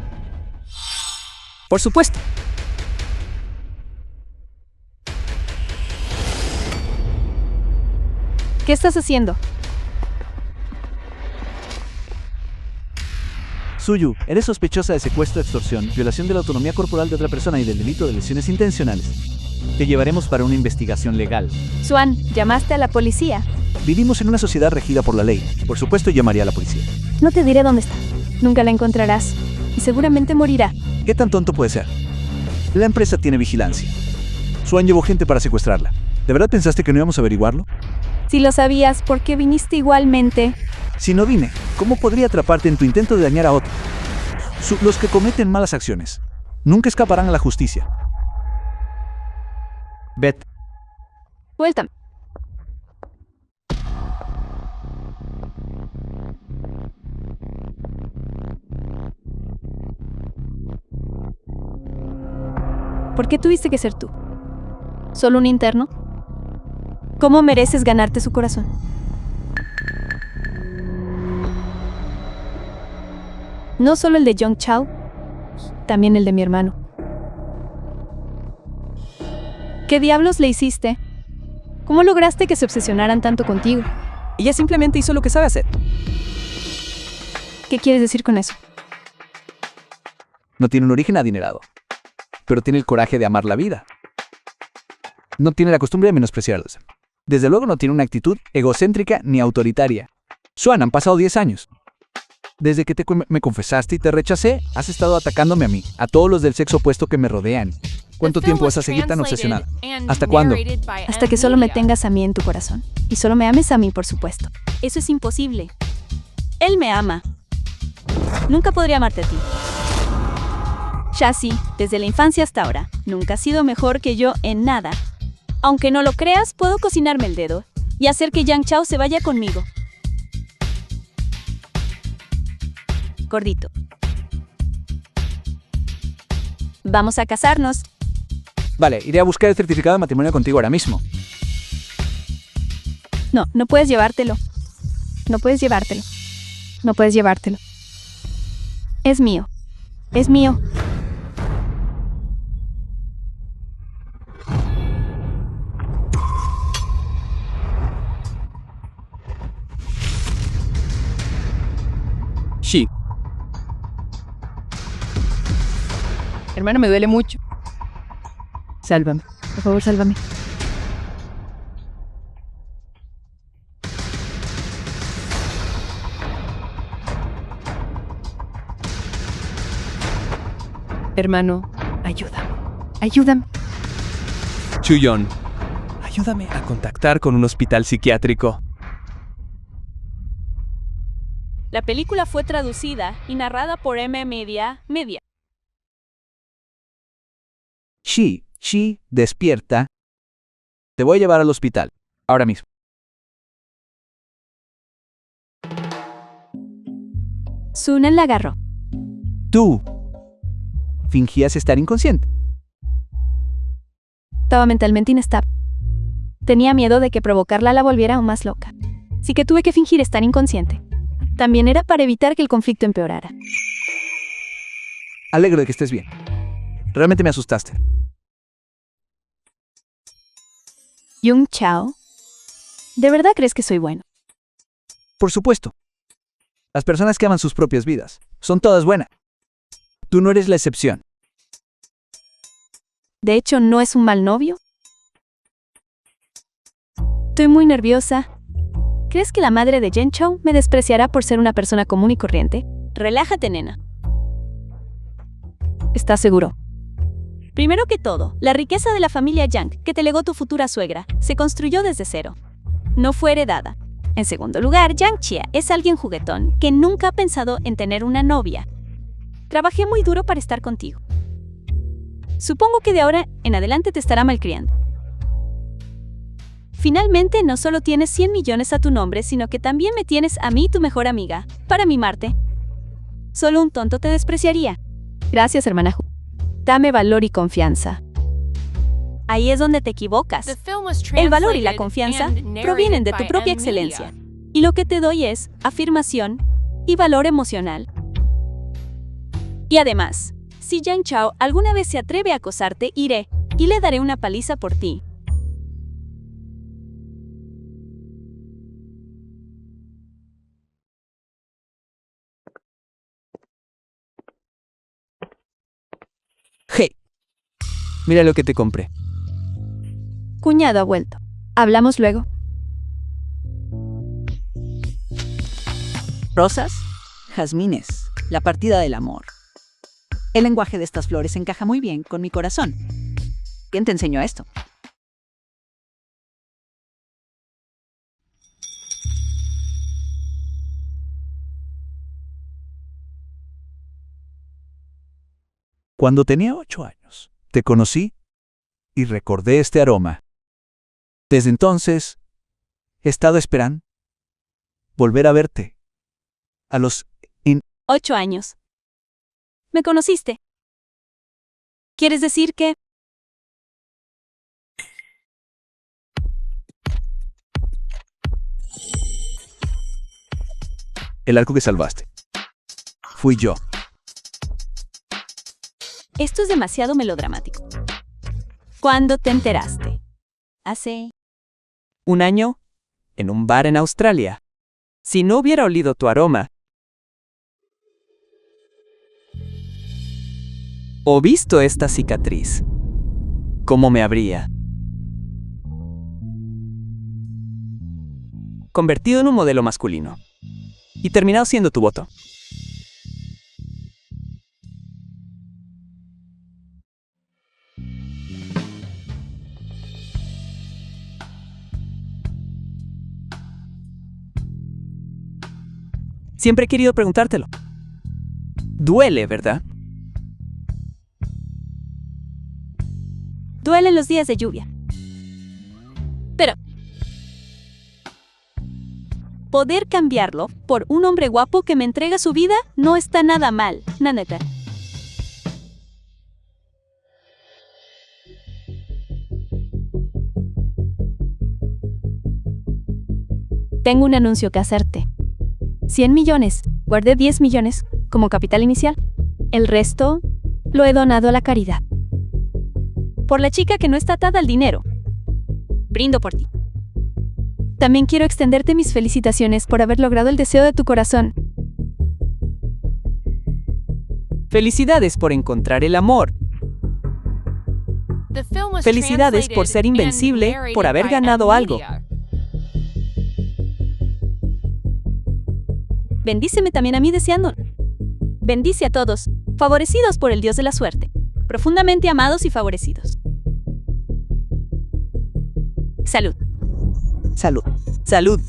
Por supuesto. ¿Qué estás haciendo? Suyu, eres sospechosa de secuestro, extorsión, violación de la autonomía corporal de otra persona y del delito de lesiones intencionales. Te llevaremos para una investigación legal. Swan, llamaste a la policía. Vivimos en una sociedad regida por la ley. Por supuesto, llamaría a la policía. No te diré dónde está. Nunca la encontrarás. Y seguramente morirá. ¿Qué tan tonto puede ser? La empresa tiene vigilancia. Swan llevó gente para secuestrarla. ¿De verdad pensaste que no íbamos a averiguarlo? Si lo sabías, ¿por qué viniste igualmente? Si no vine, ¿cómo podría atraparte en tu intento de dañar a otro? Los que cometen malas acciones nunca escaparán a la justicia. Beth, Vuelta. ¿Por qué tuviste que ser tú? ¿Solo un interno? ¿Cómo mereces ganarte su corazón? No solo el de Jung Chao, también el de mi hermano. ¿Qué diablos le hiciste? ¿Cómo lograste que se obsesionaran tanto contigo? Ella simplemente hizo lo que sabe hacer. ¿Qué quieres decir con eso? no tiene un origen adinerado, pero tiene el coraje de amar la vida. No tiene la costumbre de menospreciarlos. Desde luego no tiene una actitud egocéntrica ni autoritaria. Swan, han pasado 10 años. Desde que me confesaste y te rechacé, has estado atacándome a mí, a todos los del sexo opuesto que me rodean. ¿Cuánto tiempo vas a seguir tan obsesionada? ¿Hasta cuándo? Hasta que solo me tengas a mí en tu corazón. Y solo me ames a mí, por supuesto. Eso es imposible. Él me ama. Nunca podría amarte a ti. Shazi, desde la infancia hasta ahora, nunca has sido mejor que yo en nada. Aunque no lo creas, puedo cocinarme el dedo y hacer que Yang Chao se vaya conmigo. Gordito. Vamos a casarnos. Vale, iré a buscar el certificado de matrimonio contigo ahora mismo. No, no puedes llevártelo. No puedes llevártelo. No puedes llevártelo. Es mío. Es mío. Shi, Hermano, me duele mucho. Sálvame. Por favor, sálvame. Hermano, ayúdame. Ayúdame. Chuyon, ayúdame a contactar con un hospital psiquiátrico. La película fue traducida y narrada por Media. Shi, despierta. Te voy a llevar al hospital. Ahora mismo. Sunan la agarró. Tú fingías estar inconsciente. Estaba mentalmente inestable. Tenía miedo de que provocarla la volviera aún más loca. Así que tuve que fingir estar inconsciente. También era para evitar que el conflicto empeorara. Alegro de que estés bien. Realmente me asustaste. Yung Chao, ¿de verdad crees que soy bueno? Por supuesto. Las personas que aman sus propias vidas son todas buenas. Tú no eres la excepción. De hecho, ¿no es un mal novio? Estoy muy nerviosa. ¿Crees que la madre de Jen Chao me despreciará por ser una persona común y corriente? Relájate, nena. ¿Estás seguro? Primero que todo, la riqueza de la familia Yang, que te legó tu futura suegra, se construyó desde cero. No fue heredada. En segundo lugar, Yang Chia es alguien juguetón que nunca ha pensado en tener una novia. Trabajé muy duro para estar contigo. Supongo que de ahora en adelante te estará malcriando. Finalmente, no solo tienes 100 millones a tu nombre, sino que también me tienes a mí, tu mejor amiga, para mimarte. Solo un tonto te despreciaría. Gracias, hermana Hu. Dame valor y confianza. Ahí es donde te equivocas. The film was El valor y la translated confianza and narrated provienen de tu by propia M. Media. excelencia. Y lo que te doy es afirmación y valor emocional. Y además, si Yang Chao alguna vez se atreve a acosarte, iré y le daré una paliza por ti. Hey, mira lo que te compré. Cuñado ha vuelto. ¿Hablamos luego? Rosas, jazmines, la partida del amor. El lenguaje de estas flores encaja muy bien con mi corazón. ¿Quién te enseñó esto? Cuando tenía 8 años, te conocí y recordé este aroma. Desde entonces, he estado esperando volver a verte. A los 8 años. ¿Me conociste? ¿Quieres decir que...? el arco que salvaste. Fui yo. Esto es demasiado melodramático. ¿Cuándo te enteraste? Hace... Un año, en un bar en Australia. Si no hubiera olido tu aroma, o visto esta cicatriz, ¿cómo me habría convertido en un modelo masculino y terminado siendo tu voto? Siempre he querido preguntártelo. Duele, ¿verdad? Duelen los días de lluvia. Pero poder cambiarlo por un hombre guapo que me entrega su vida no está nada mal, Naneta. Tengo un anuncio que hacerte. 100 millones. Guardé 10 millones como capital inicial. El resto lo he donado a la caridad. Por la chica que no está atada al dinero. Brindo por ti. También quiero extenderte mis felicitaciones por haber logrado el deseo de tu corazón. Felicidades por encontrar el amor. The film was Felicidades por ser translated and invencible, narrated por haber by ganado algo. Media. Bendíceme también a mí deseando. Bendice a todos, favorecidos por el Dios de la suerte, profundamente amados y favorecidos. Salud. Salud. Salud.